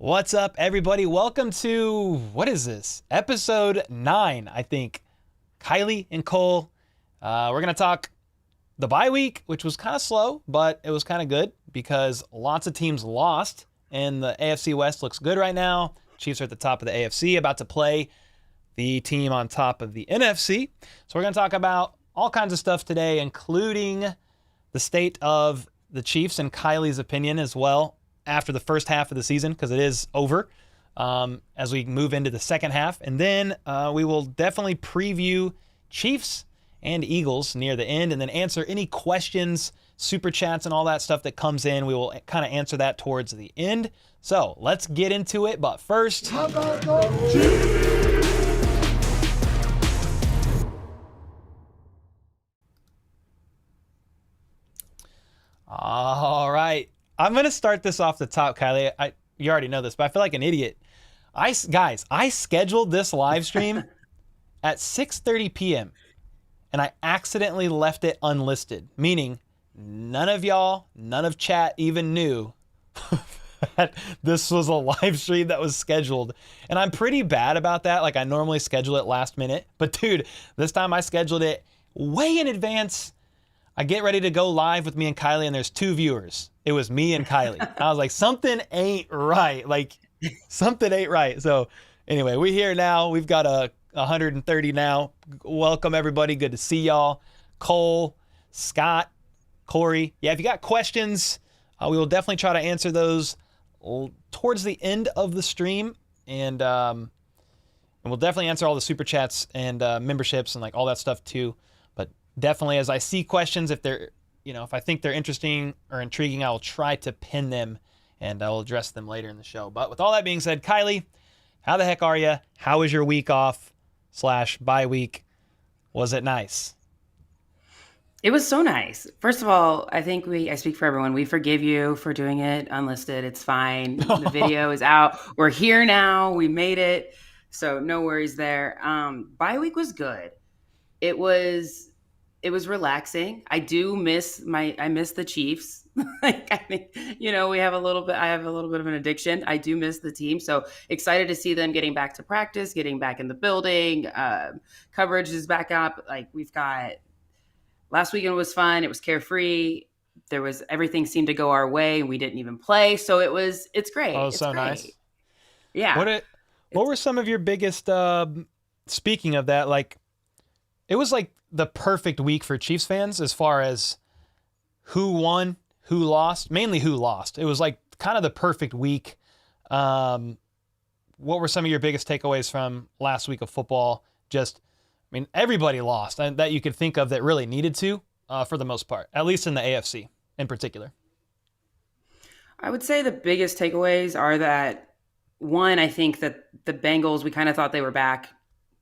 What's up, everybody? Welcome to, what is this? Episode 9, I think. Kylie and Cole. We're going to talk the bye week, which was kind of slow, but it was kind of good because lots of teams lost, and the AFC West looks good right now. Chiefs are at the top of the AFC, about to play the team on top of the NFC. So we're going to talk about all kinds of stuff today, including the state of the Chiefs and Kylie's opinion as well after the first half of the season, because it is over, as we move into the second half. And then we will definitely preview Chiefs and Eagles near the end, and then answer any questions, super chats, and all that stuff that comes in. We will kind of answer that towards the end. So let's get into it. But first, how about those Chiefs? All right. I'm going to start this off the top, Kylie. You already know this, but I feel like an idiot. I scheduled this live stream at 6:30 p.m. and I accidentally left it unlisted, meaning none of chat even knew that this was a live stream that was scheduled. And I'm pretty bad about that. Like, I normally schedule it last minute, but dude, this time I scheduled it way in advance. I get ready to go live with me and Kylie, and there's 2 viewers. It was me and Kylie. I was like, something ain't right. Something ain't right. So anyway, we're here now. We've got 130 now. Welcome, everybody. Good to see y'all. Cole, Scott, Corey. Yeah, if you got questions, we will definitely try to answer those towards the end of the stream. And we'll definitely answer all the super chats and memberships and all that stuff too. Definitely, as I see questions, if I think they're interesting or intriguing, I will try to pin them and I will address them later in the show. But with all that being said, Kylie, how the heck are you? How was your week off / bye week? Was it nice? It was so nice. First of all, I think I speak for everyone. We forgive you for doing it unlisted. It's fine. The video is out. We're here now. We made it. So no worries there. Bye week was good. It was relaxing. I miss the Chiefs. We have I have a little bit of an addiction. I do miss the team. So excited to see them getting back to practice, getting back in the building. Coverage is back up. Last weekend was fun. It was carefree. Everything seemed to go our way and we didn't even play. So it's great. Oh, so great. Nice. Yeah. What were some of your biggest, speaking of that, it was the perfect week for Chiefs fans as far as who won, who lost, mainly who lost. It was kind of the perfect week. What were some of your biggest takeaways from last week of football? Everybody lost that you could think of that really needed to, for the most part, at least in the AFC in particular. I would say the biggest takeaways are that, one, I think that the Bengals, we kind of thought they were back.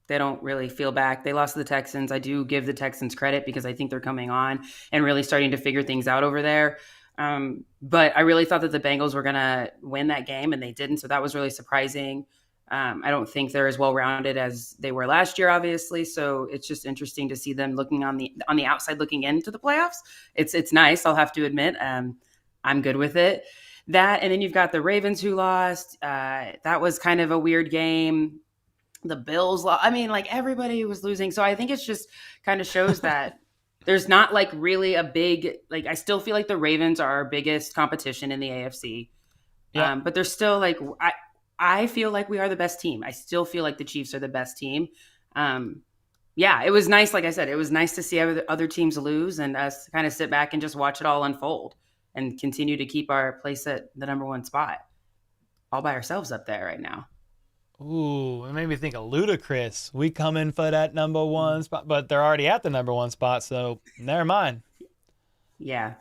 They don't really feel back. They lost to the Texans. I do give the Texans credit because I think they're coming on and really starting to figure things out over there. But I really thought that the Bengals were going to win that game, and they didn't. So that was really surprising. I don't think they're as well-rounded as they were last year, obviously. So it's just interesting to see them looking on the outside looking into the playoffs. It's nice, I'll have to admit. I'm good with it. That, and then you've got the Ravens who lost. That was kind of a weird game. The Bills, everybody was losing. So I think it's just kind of shows that there's not really a big, I still feel like the Ravens are our biggest competition in the AFC. Yeah. But they're still I feel like we are the best team. I still feel like the Chiefs are the best team. It was nice. Like I said, it was nice to see other teams lose and us kind of sit back and just watch it all unfold and continue to keep our place at the number 1 spot all by ourselves up there right now. Ooh, it made me think of Ludacris. We come in for that number 1 spot, but they're already at the number 1 spot, so never mind. Yeah.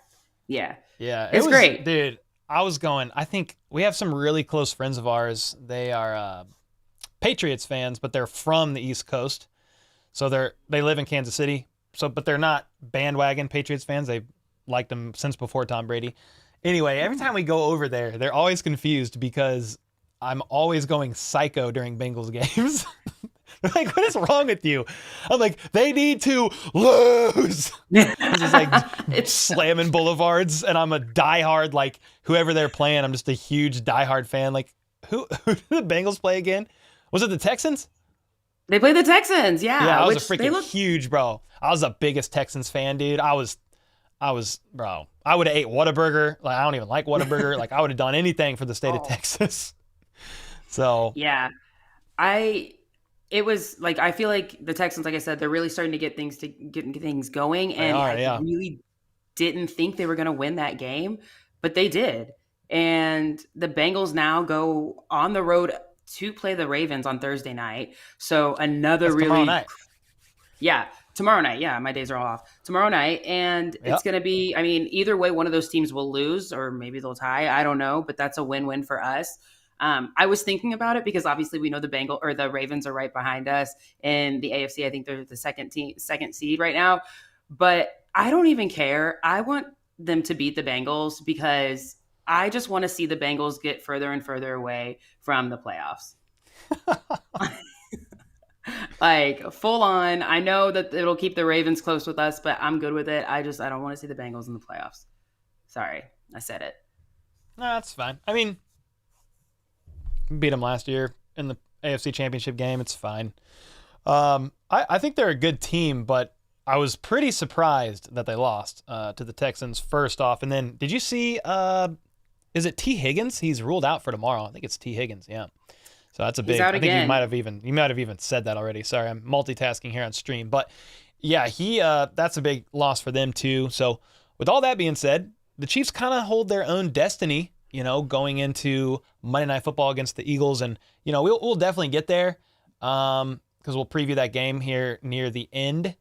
It's great. Dude, I think we have some really close friends of ours. They are Patriots fans, but they're from the East Coast. So they live in Kansas City. But they're not bandwagon Patriots fans. They've liked them since before Tom Brady. Anyway, every time we go over there, they're always confused because I'm always going psycho during Bengals games. They're like, what is wrong with you? I'm like, they need to lose. It's just slamming boulevards, and I'm a diehard, whoever they're playing, I'm just a huge diehard fan. who did the Bengals play again? Was it the Texans? They play the Texans, Yeah, yeah, I was a which they freaking look. huge bro. I was the biggest Texans fan, dude. Bro. I would have ate Whataburger. Like I don't even like Whataburger. Like I would have done anything for the state of Oh, Texas. So yeah. I it was like I feel like the Texans, like I said, they're really starting to get things going, they and are, I yeah. really didn't think they were going to win that game, but they did. And the Bengals now go on the road to play the Ravens on Thursday night. So another That's tomorrow really, night. yeah, tomorrow night. Yeah, my days are all off. Tomorrow night. And it's Yep. going to be, I mean, either way, one of those teams will lose or maybe they'll tie. I don't know, but that's a win win for us. I was thinking about it because obviously we know the Ravens are right behind us in the AFC. I think they're the second seed right now, but I don't even care. I want them to beat the Bengals because I just want to see the Bengals get further and further away from the playoffs. Like full on. I know that it'll keep the Ravens close with us, but I'm good with it. I don't want to see the Bengals in the playoffs. Sorry, I said it. No, that's fine. I mean, beat them last year in the AFC Championship game. It's fine. I think they're a good team, but I was pretty surprised that they lost to the Texans first off. And then, did you see? Is it T Higgins? He's ruled out for tomorrow. I think it's T Higgins. Yeah. So that's a He's big. out I think again. you might have even said that already. Sorry, I'm multitasking here on stream, but yeah, he that's a big loss for them too. So with all that being said, the Chiefs kind of hold their own destiny, going into Monday Night Football against the Eagles, and we'll definitely get there because we'll preview that game here near the end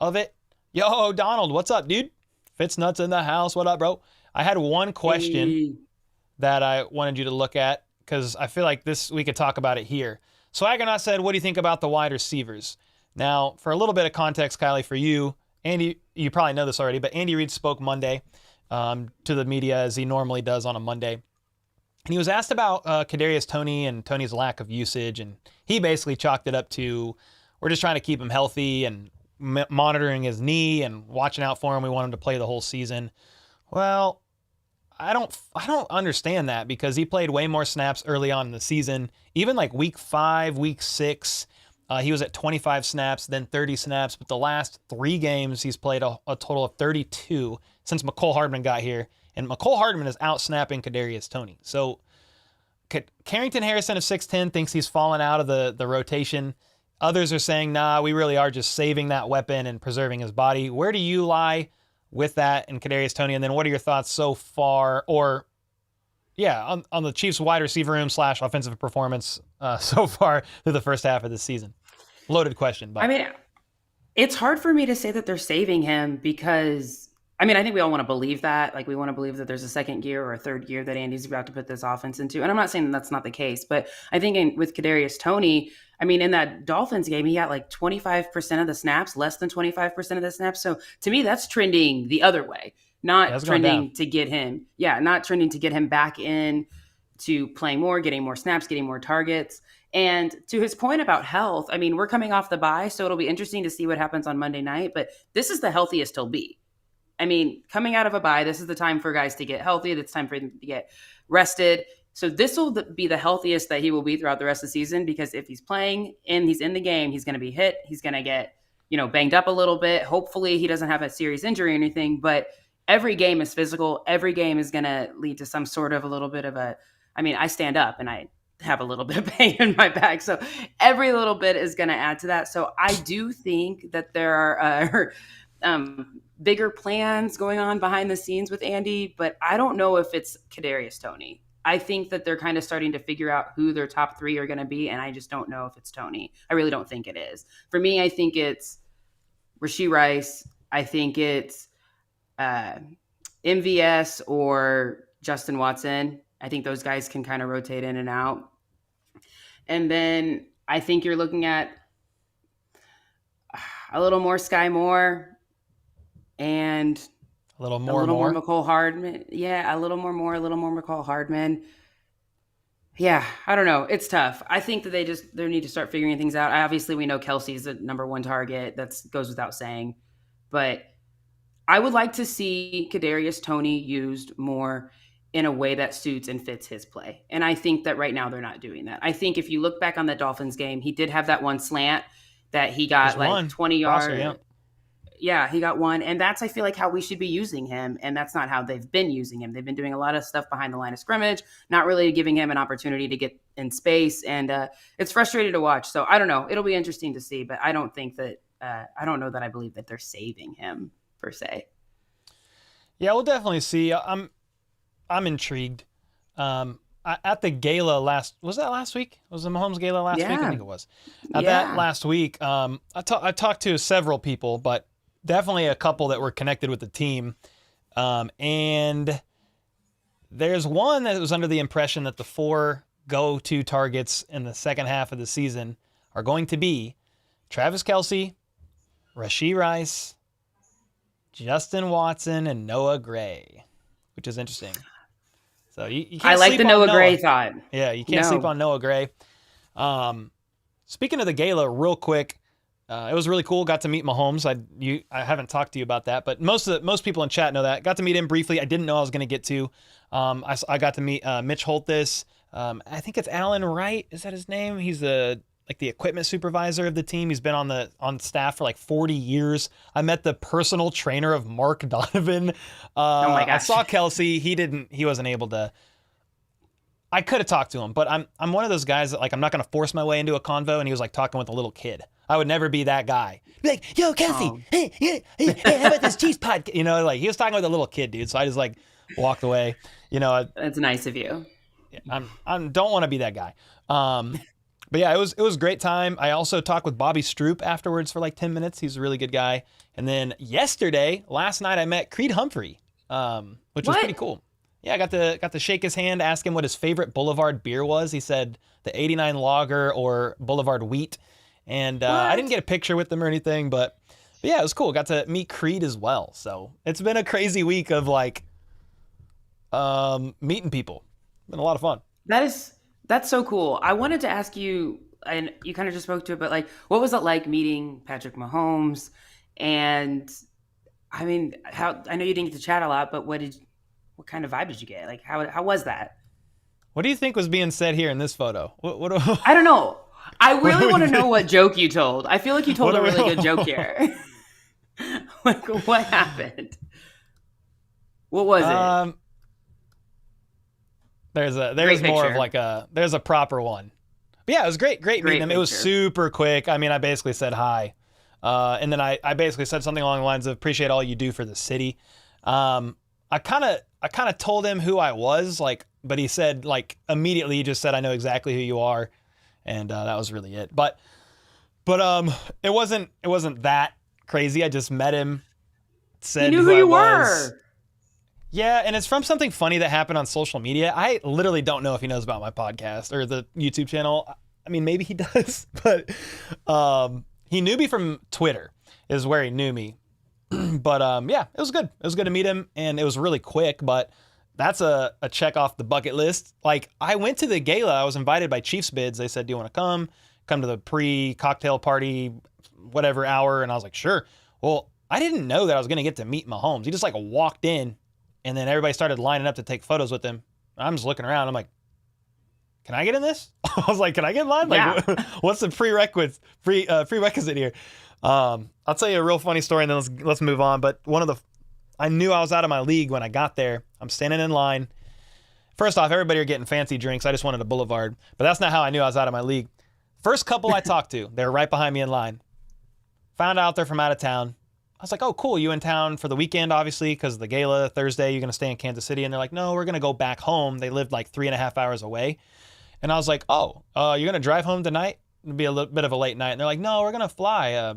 of it. Yo, Donald, what's up, dude? Fitz in the house. What up, bro? I had one question Hey. that I wanted you to look at because I feel like we could talk about it here. So Agonaut said, what do you think about the wide receivers? Now, for a little bit of context, Kylie, for you, Andy, you probably know this already, but Andy Reid spoke Monday to the media as he normally does on a Monday. And he was asked about Kadarius Toney and Toney's lack of usage, and he basically chalked it up to we're just trying to keep him healthy and monitoring his knee and watching out for him. We want him to play the whole season. Well, I don't understand that because he played way more snaps early on in the season. Even like week 5, week 6, he was at 25 snaps, then 30 snaps. But the last 3 games, he's played a total of 32 since McCole Hardman got here. And McCole Hardman is out snapping Kadarius Toney. So Carrington Harrison of 6'10 thinks he's fallen out of the rotation. Others are saying, nah, we really are just saving that weapon and preserving his body. Where do you lie with that and Kadarius Toney? And then what are your thoughts so far, or on the Chiefs wide receiver room / offensive performance so far through the first half of the season? Loaded question, I but mean, it's hard for me to say that they're saving him because I mean, I think we all want to believe that. Like, we want to believe that there's a second gear or a third gear that Andy's about to put this offense into. And I'm not saying that that's not the case, but I think with Kadarius Toney, I mean, in that Dolphins game, he got like 25% of the snaps, less than 25% of the snaps. So to me, that's trending the other way, yeah, not it's going down. trending to get him, not trending to get him back in to playing more, getting more snaps, getting more targets. And to his point about health, I mean, we're coming off the bye, so it'll be interesting to see what happens on Monday night, but this is the healthiest he'll be. I mean, coming out of a bye, this is the time for guys to get healthy. It's time for them to get rested. So this will be the healthiest that he will be throughout the rest of the season because if he's playing and he's in the game, he's going to be hit. He's going to get, banged up a little bit. Hopefully he doesn't have a serious injury or anything, but every game is physical. Every game is going to lead to some sort of a little bit of I stand up and I have a little bit of pain in my back. So every little bit is going to add to that. So I do think that there are bigger plans going on behind the scenes with Andy, but I don't know if it's Kadarius Toney. I think that they're kind of starting to figure out who their top 3 are going to be, and I just don't know if it's Toney. I really don't think it is. For me, I think it's Rashee Rice. I think it's MVS or Justin Watson. I think those guys can kind of rotate in and out. And then I think you're looking at a little more Sky Moore and A little a more, little more more. McCole Hardman. Yeah, a little more McCole Hardman. Yeah, I don't know. It's tough. I think that they need to start figuring things out. Obviously, we know Kelce's the number 1 target. That goes without saying. But I would like to see Kadarius Toney used more in a way that suits and fits his play. And I think that right now they're not doing that. I think if you look back on the Dolphins game, he did have that one slant that he got There's like one 20 crosser, yards. Yeah, he got one. And that's, I feel like, how we should be using him. And that's not how they've been using him. They've been doing a lot of stuff behind the line of scrimmage, not really giving him an opportunity to get in space. And it's frustrating to watch. So I don't know. It'll be interesting to see. But I don't think that, I don't know that I believe that they're saving him per se. Yeah, we'll definitely see. I'm intrigued. At the gala was that last week? Was the Mahomes Gala last week? I think it was. At that last week, I talked to several people, but definitely a couple that were connected with the team. And there's one that was under the impression that the 4 go-to targets in the second half of the season are going to be Travis Kelce, Rashee Rice, Justin Watson, and Noah Gray, which is interesting. So you can't I like sleep the on Noah Gray thought. Yeah, you can't sleep on Noah Gray. Speaking of the gala, real quick, it was really cool. Got to meet Mahomes. I haven't talked to you about that, but most people in chat know that. Got to meet him briefly. I didn't know I was going to get to. I got to meet Mitch Holthus. I think it's Alan Wright. Is that his name? He's the equipment supervisor of the team. He's been on staff for like 40 years. I met the personal trainer of Mark Donovan. Oh my gosh. I saw Kelce. He wasn't able to. I could have talked to him, but I'm one of those guys that, like, I'm not going to force my way into a convo, and he was like talking with a little kid. I would never be that guy. Be like, yo, Kelce, hey, how about this cheese podcast? You know, like, he was talking with a little kid, dude. So I just like walked away. You know, That's nice of you. I don't want to be that guy. But yeah, it was a great time. I also talked with Bobby Stroop afterwards for like 10 minutes. He's a really good guy. And then last night, I met Creed Humphrey, which was pretty cool. Yeah, I got to shake his hand, ask him what his favorite Boulevard beer was. He said the 89 Lager or Boulevard Wheat. And I didn't get a picture with them or anything, but yeah, it was cool. Got to meet Creed as well. So it's been a crazy week of like meeting people. It's been a lot of fun. That's so cool. I wanted to ask you, and you kind of just spoke to it, but like, what was it like meeting Patrick Mahomes? And I mean, I know you didn't get to chat a lot, but what kind of vibe did you get? Like, how was that? What do you think was being said here in this photo? I don't know. I really want to know what joke you told. I feel like you told a really good joke here. Like, what happened? What was it? There's more of like there's a proper one. But yeah, it was great meeting him. It was super quick. I mean, I basically said hi. And then I basically said something along the lines of appreciate all you do for the city. I kind of told him who I was, like, but he said, like, immediately he just said, I know exactly who you are. And that was really it. But it wasn't that crazy. I just met him, said you knew who you were. Yeah, and it's from something funny that happened on social media. I literally don't know if he knows about my podcast or the YouTube channel. I mean, maybe he does, but he knew me from Twitter is where he knew me. But yeah, it was good. It was good to meet him, and it was really quick, but that's a check off the bucket list. Like, I went to the gala. I was invited by Chiefs Bids. They said, do you want to come to the pre-cocktail party, whatever hour? And I was like, sure. Well, I didn't know that I was going to get to meet Mahomes. He just like walked in, and then everybody started lining up to take photos with him. I'm just looking around. I'm like, can I get in this? I was like, can I get in line? Like, what's the prerequisite here? I'll tell you a real funny story, and then let's move on. But I knew I was out of my league when I got there. I'm standing in line. First off, everybody are getting fancy drinks. I just wanted a Boulevard, but that's not how I knew I was out of my league. First couple I talked to, they were right behind me in line. Found out they're from out of town. I was like, oh, cool. You in town for the weekend, obviously, because of the gala Thursday. You're going to stay in Kansas City. And they're like, no, we're going to go back home. They lived like 3.5 hours away. And I was like, oh, you're going to drive home tonight? It'll be a little bit of a late night. And they're like, no, we're going to fly.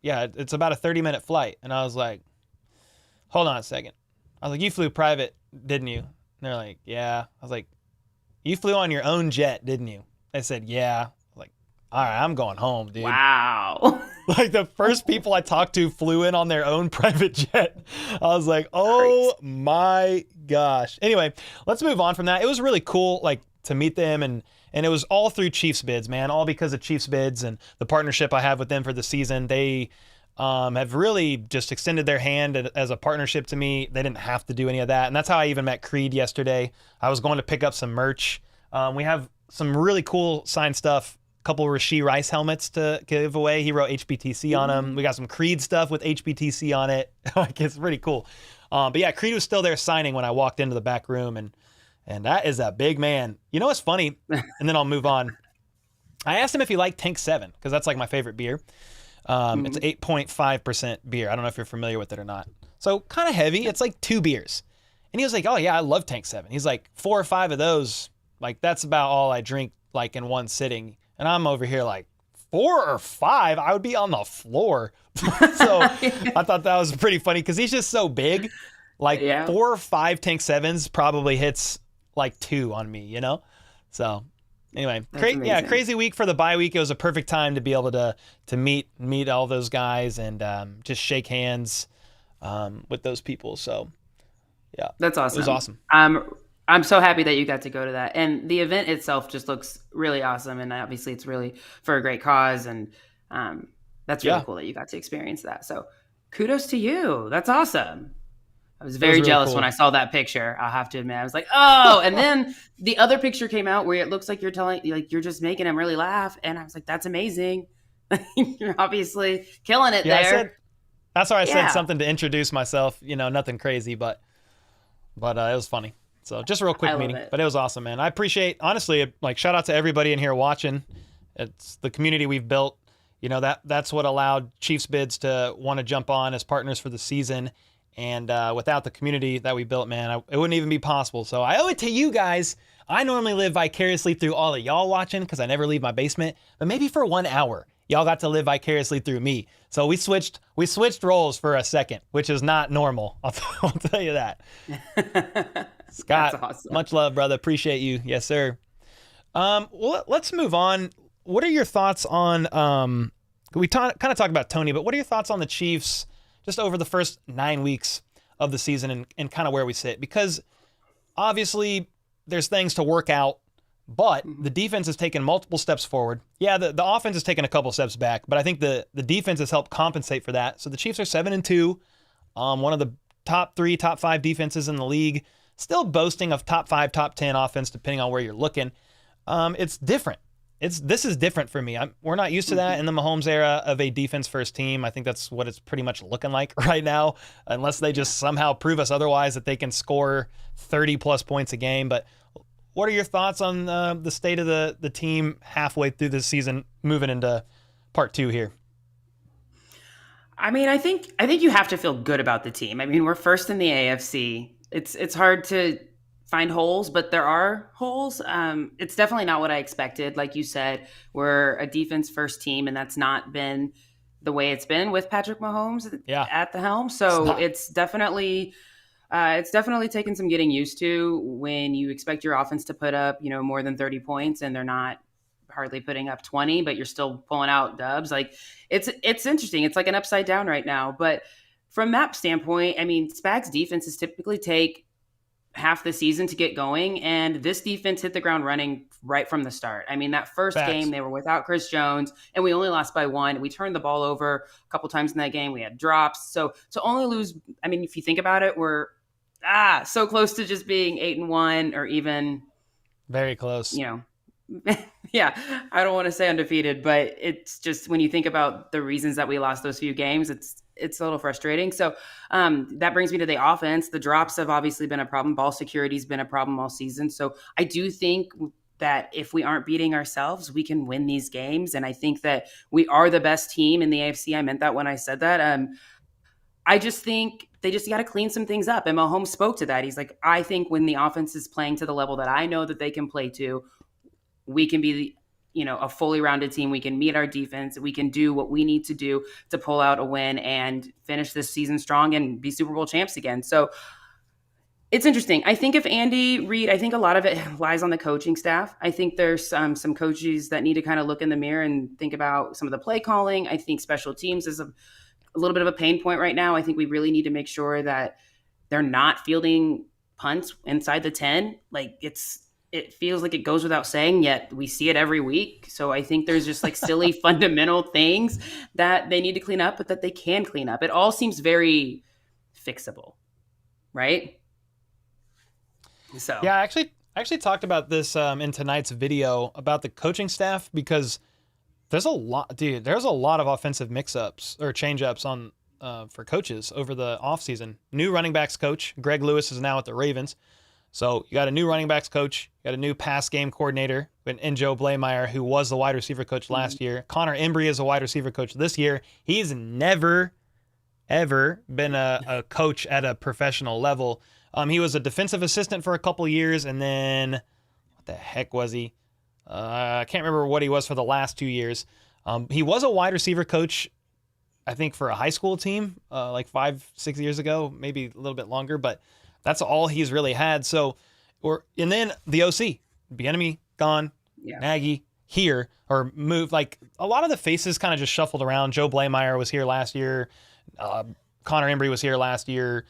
Yeah, it's about a 30-minute flight. And I was like, hold on a second. I was like, you flew private, didn't you? And they're like, yeah. I was like, you flew on your own jet, didn't you? They said, yeah. I was like, all right, I'm going home, dude. Wow. Like, the first people I talked to flew in on their own private jet. I was like, oh my gosh. Anyway, let's move on from that. It was really cool, like, to meet them, and it was all through Chiefs Bids, man, all because of Chiefs Bids and the partnership I have with them for the season. They have really just extended their hand as a partnership to me. They didn't have to do any of that. And that's how I even met Creed yesterday. I was going to pick up some merch. We have some really cool signed stuff. A couple of Rashee Rice helmets to give away. He wrote HBTC on them. We got some Creed stuff with HBTC on it. Like, it's pretty cool. But yeah, Creed was still there signing when I walked into the back room, and that is a big man. You know what's funny? And then I'll move on. I asked him if he liked Tank 7 because that's like my favorite beer. It's 8.5% beer. I don't know if you're familiar with it or not. So kind of heavy. It's like 2 beers. And he was like, oh yeah, I love Tank 7. He's like, 4 or 5 of those, like that's about all I drink like in one sitting. And I'm over here like 4 or 5, I would be on the floor. So I thought that was pretty funny because he's just so big. Like 4 or 5 Tank 7s probably hits like 2 on me, you know? So anyway, crazy week for the bye week. It was a perfect time to be able to meet all those guys and just shake hands with those people. So yeah, that's awesome. It was awesome. I'm so happy that you got to go to that. And the event itself just looks really awesome. And obviously it's really for a great cause. And that's really cool that you got to experience that. So kudos to you. That's awesome. I was very jealous when I saw that picture. I'll have to admit, I was like, oh, and then the other picture came out where it looks like you're just making him really laugh. And I was like, that's amazing. You're obviously killing it there. That's why I said something to introduce myself, you know, nothing crazy, but it was funny. So just a real quick meeting, but it was awesome, man. I appreciate, honestly, like shout out to everybody in here watching. It's the community we've built. You know, that's what allowed Chiefs Bids to want to jump on as partners for the season. And without the community that we built, man, it wouldn't even be possible. So I owe it to you guys. I normally live vicariously through all of y'all watching because I never leave my basement. But maybe for 1 hour, y'all got to live vicariously through me. So we switched roles for a second, which is not normal. I'll tell you that. Scott, awesome. Much love, brother. Appreciate you. Yes, sir. Well, let's move on. What are your thoughts on, we kind of talked about Tony, but what are your thoughts on the Chiefs just over the first 9 weeks of the season and kind of where we sit? Because obviously there's things to work out, but the defense has taken multiple steps forward. Yeah, the offense has taken a couple steps back, but I think the defense has helped compensate for that. So the Chiefs are 7-2, one of the top 3, top 5 defenses in the league, still boasting of top 5, top 10 offense, depending on where you're looking. It's different. This is different for me. We're not used to that in the Mahomes era of a defense-first team. I think that's what it's pretty much looking like right now, unless they just somehow prove us otherwise that they can score 30-plus points a game. But what are your thoughts on the state of the team halfway through this season, moving into part 2 here? I mean, I think you have to feel good about the team. I mean, we're first in the AFC. It's hard to find holes, but there are holes. It's definitely not what I expected. Like you said, we're a defense first team, and that's not been the way it's been with Patrick Mahomes at the helm. So it's definitely taken some getting used to when you expect your offense to put up, more than 30 points and they're not hardly putting up 20, but you're still pulling out dubs. Like it's interesting. It's like an upside down right now. But from that standpoint, I mean, Spags defenses typically take half the season to get going, and this defense hit the ground running right from the start. I mean, that first game they were without Chris Jones, and we only lost by 1. We turned the ball over a couple times in that game. We had drops, so to only lose. I mean, if you think about it, we're so close to just being 8-1 or even very close. Yeah, I don't want to say undefeated, but it's just when you think about the reasons that we lost those few games, it's a little frustrating. So that brings me to the offense. The drops have obviously been a problem. Ball security has been a problem all season. So I do think that if we aren't beating ourselves, we can win these games. And I think that we are the best team in the AFC. I meant that when I said that. I just think they just got to clean some things up. And Mahomes spoke to that. He's like, I think when the offense is playing to the level that I know that they can play to, we can be a fully rounded team. We can meet our defense. We can do what we need to do to pull out a win and finish this season strong and be Super Bowl champs again. So it's interesting. I think if Andy Reid, I think a lot of it lies on the coaching staff. I think there's some coaches that need to kind of look in the mirror and think about some of the play calling. I think special teams is a little bit of a pain point right now. I think we really need to make sure that they're not fielding punts inside the 10. Like it feels like it goes without saying, yet we see it every week. So I think there's just like silly fundamental things that they need to clean up, but that they can clean up. It all seems very fixable, right? So Yeah, I actually talked about this in tonight's video about the coaching staff, because there's a lot, dude. There's a lot of offensive mix-ups or change-ups on for coaches over the offseason. New running backs coach Greg Lewis is now at the Ravens. So you got a new running backs coach, you got a new pass game coordinator in Joe Blameyer, who was the wide receiver coach last year. Connor Embry is a wide receiver coach this year. He's never, ever been a coach at a professional level. He was a defensive assistant for a couple years, and then what the heck was he? I can't remember what he was for the last 2 years. He was a wide receiver coach, I think, for a high school team like 5-6 years ago, maybe a little bit longer, but that's all he's really had. So, and then the OC, Bieniemy gone, Nagy here, or moved. Like a lot of the faces kind of just shuffled around. Joe Blameyer was here last year. Connor Embry was here last year.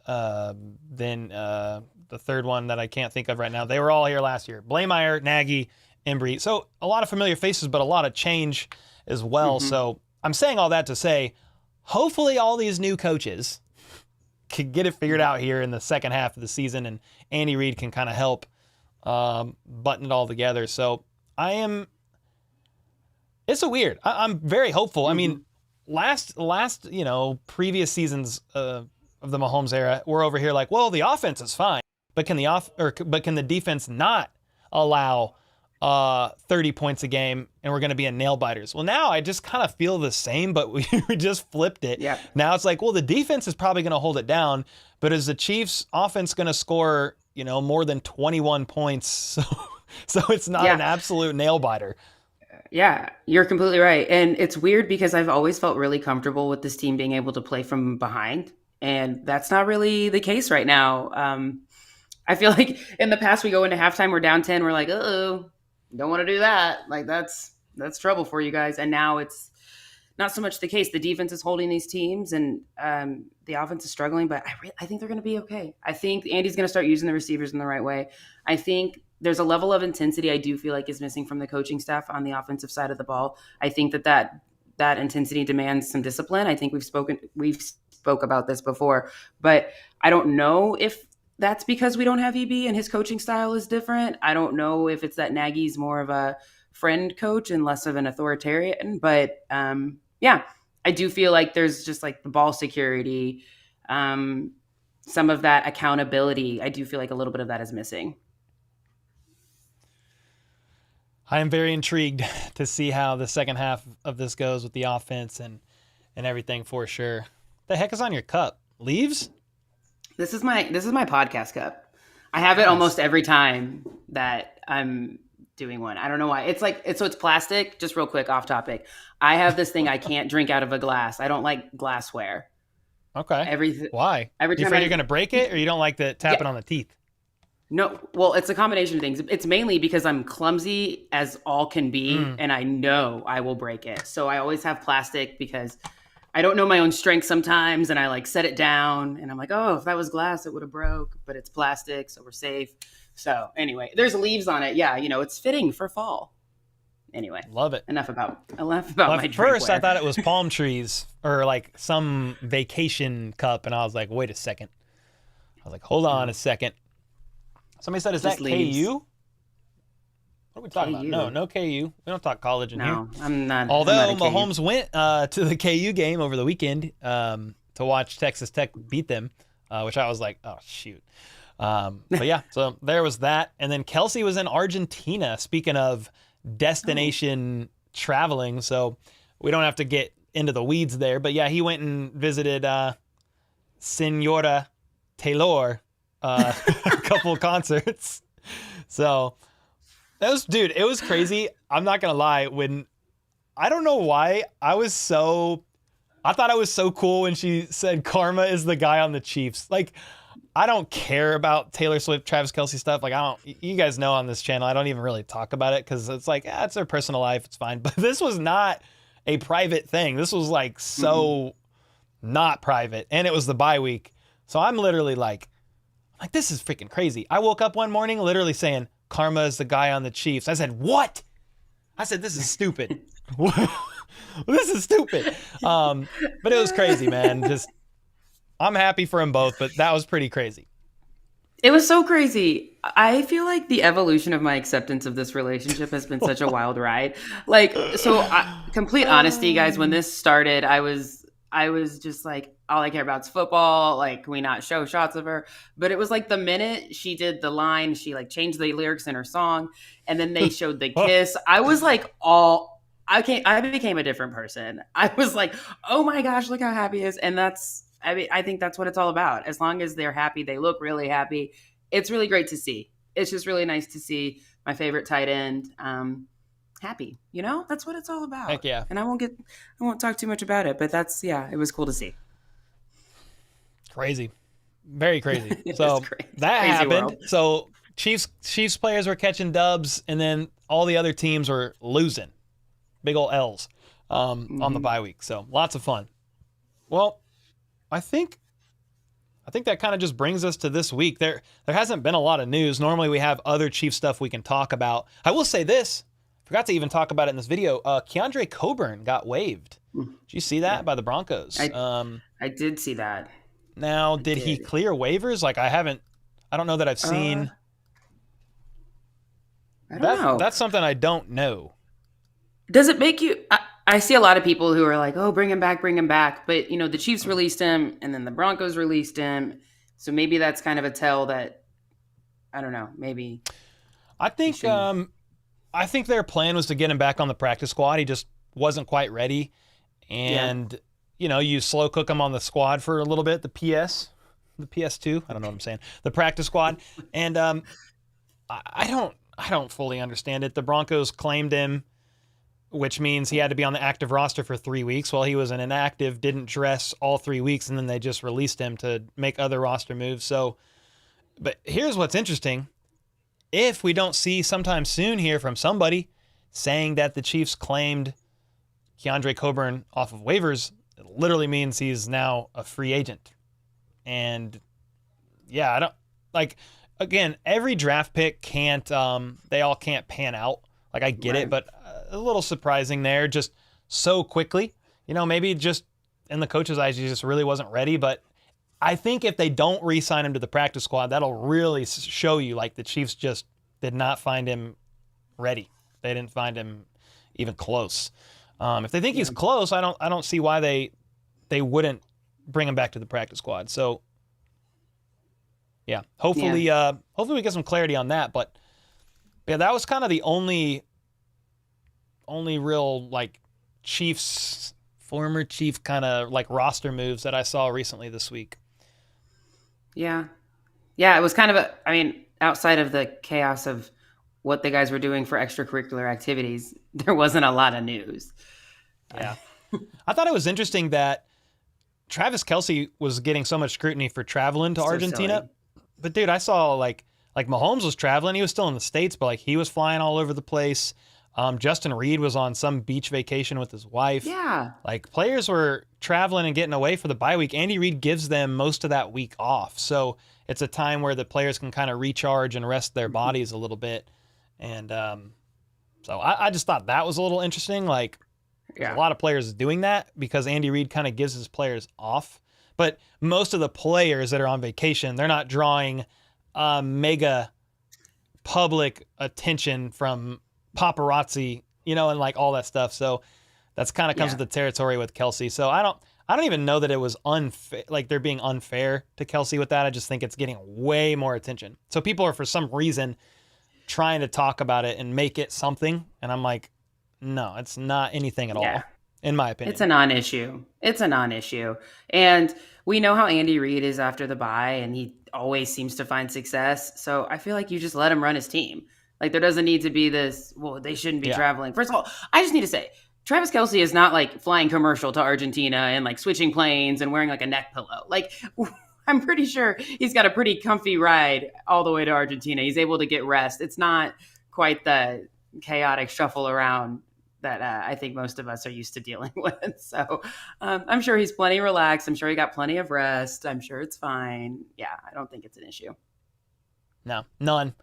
Then the third one that I can't think of right now, they were all here last year. Blameyer, Nagy, Embry. So a lot of familiar faces, but a lot of change as well. So I'm saying all that to say, hopefully all these new coaches can get it figured out here in the second half of the season, and Andy Reid can kind of help button it all together. So it's a weird. I'm very hopeful. I mean, last previous seasons of the Mahomes era, we're over here like, well, the offense is fine, but can the defense not allow 30 points a game, and we're going to be in nail biters? Well, now I just kind of feel the same, but we just flipped it. Yeah. Now it's like, well, the defense is probably going to hold it down, but is the Chiefs offense going to score, more than 21 points? So it's not an absolute nail biter. Yeah, you're completely right. And it's weird because I've always felt really comfortable with this team being able to play from behind. And that's not really the case right now. I feel like in the past, we go into halftime, we're down 10. We're like, oh, don't want to do that. Like that's trouble for you guys. And now it's not so much the case. The defense is holding these teams, and the offense is struggling, but I think they're going to be okay. I think Andy's going to start using the receivers in the right way. I think there's a level of intensity I do feel like is missing from the coaching staff on the offensive side of the ball. I think that intensity demands some discipline. I think we've spoke about this before, but I don't know if that's because we don't have EB and his coaching style is different. I don't know if it's that Nagy's more of a friend coach and less of an authoritarian, but I do feel like there's just like the ball security, some of that accountability. I do feel like a little bit of that is missing. I am very intrigued to see how the second half of this goes with the offense and everything, for sure. The heck is on your cup? Leaves? This is my podcast cup. I have it almost every time that I'm doing one. I don't know why. It's plastic. Just real quick, off topic. I have this thing I can't drink out of a glass. I don't like glassware. Okay. Why? Every time you afraid you're going to break it, or you don't like the tapping on the teeth? No, well, it's a combination of things. It's mainly because I'm clumsy as all can be, and I know I will break it. So I always have plastic because I don't know my own strength sometimes, and I like set it down, and I'm like, oh, if that was glass, it would have broke, but it's plastic, so we're safe. So anyway, there's leaves on it. Yeah, it's fitting for fall. Anyway, love it. Enough about my drinkware. First, I thought it was palm trees or like some vacation cup, and I was like, wait a second. I was like, hold on a second. Somebody said, is that leaves. KU? What are we talking about? No KU. We don't talk college in here. No, I'm not. Although I'm not Mahomes went to the KU game over the weekend to watch Texas Tech beat them, which I was like, oh, shoot. But yeah, so there was that. And then Kelce was in Argentina, speaking of destination traveling. So we don't have to get into the weeds there. But yeah, he went and visited Senora Taylor a couple of concerts. So it was crazy. I'm not gonna lie. I don't know why I thought it was so cool when she said Karma is the guy on the Chiefs. Like, I don't care about Taylor Swift, Travis Kelce stuff. Like, you guys know on this channel, I don't even really talk about it because it's like, it's their personal life. It's fine. But this was not a private thing. This was like so not private. And it was the bye week. So I'm literally like, this is freaking crazy. I woke up one morning literally saying, Karma is the guy on the Chiefs. I said, what? I said, this is stupid. This is stupid. But it was crazy, man. Just, I'm happy for them both, but that was pretty crazy. It was so crazy. I feel like the evolution of my acceptance of this relationship has been such a wild ride. Complete honesty, guys, when this started, I was just like, all I care about is football. Like, can we not show shots of her? But it was like the minute she did the line, she like changed the lyrics in her song, and then they showed the kiss. I was like, I became a different person. I was like, oh my gosh, look how happy he is. And I think that's what it's all about. As long as they're happy, they look really happy. It's really great to see. It's just really nice to see my favorite tight end happy. That's what it's all about. Heck yeah. And I won't talk too much about it, but it was cool to see. Crazy. Very crazy. So that crazy happened. world. So Chiefs players were catching dubs, and then all the other teams were losing. Big old L's on the bye week. So lots of fun. Well, I think that kind of just brings us to this week. There hasn't been a lot of news. Normally we have other Chiefs stuff we can talk about. I will say this. Forgot to even talk about it in this video. Keandre Coburn got waived. Did you see that by the Broncos? I did see that. Now, did he clear waivers? Like, I don't know that I've seen. I don't know. That's something I don't know. Does it make you... I see a lot of people who are like, oh, bring him back. But, the Chiefs released him, and then the Broncos released him. So maybe that's kind of a tell that, I don't know, maybe. I think their plan was to get him back on the practice squad. He just wasn't quite ready. And, you slow cook him on the squad for a little bit, the PS2, I don't know what I'm saying, the practice squad. And I don't fully understand it. The Broncos claimed him, which means he had to be on the active roster for 3 weeks. Well, he was an inactive, didn't dress all 3 weeks, and then they just released him to make other roster moves. So, but here's what's interesting. If we don't see sometime soon here from somebody saying that the Chiefs claimed Keandre Coburn off of waivers, it literally means he's now a free agent. And yeah, I don't like, again, every draft pick they all can't pan out. Like, I get it, but a little surprising there, just so quickly. Maybe just in the coach's eyes, he just really wasn't ready. But I think if they don't re-sign him to the practice squad, that'll really show you, like, the Chiefs just did not find him ready. They didn't find him even close. If they think he's close, I don't see why they wouldn't bring him back to the practice squad. So, yeah, hopefully we get some clarity on that. But yeah, that was kind of the only real, like, former Chief kind of, like, roster moves that I saw recently this week. Yeah. Yeah, it was kind of outside of the chaos of what the guys were doing for extracurricular activities, there wasn't a lot of news. Yeah. I thought it was interesting that Travis Kelce was getting so much scrutiny for traveling to Argentina. Silly. But, dude, I saw, like Mahomes was traveling. He was still in the States, but, like, he was flying all over the place. Justin Reed was on some beach vacation with his wife. Yeah. Like, players were traveling and getting away for the bye week. Andy Reid gives them most of that week off. So it's a time where the players can kind of recharge and rest their bodies a little bit. And so I just thought that was a little interesting. Like, a lot of players doing that because Andy Reid kind of gives his players off. But most of the players that are on vacation, they're not drawing mega public attention from paparazzi, and like all that stuff. So that's kind of comes with the territory with Kelce. So I don't even know that it was unfair, like they're being unfair to Kelce with that. I just think it's getting way more attention. So people are, for some reason, trying to talk about it and make it something. And I'm like, no, it's not anything at all, in my opinion. It's a non-issue. And we know how Andy Reid is after the bye, and he always seems to find success. So I feel like you just let him run his team. Like, there doesn't need to be this, well, they shouldn't be traveling. First of all, I just need to say, Travis Kelce is not like flying commercial to Argentina and like switching planes and wearing like a neck pillow. Like, I'm pretty sure he's got a pretty comfy ride all the way to Argentina. He's able to get rest. It's not quite the chaotic shuffle around that I think most of us are used to dealing with. So I'm sure he's plenty relaxed. I'm sure he got plenty of rest. I'm sure it's fine. Yeah, I don't think it's an issue. No, none.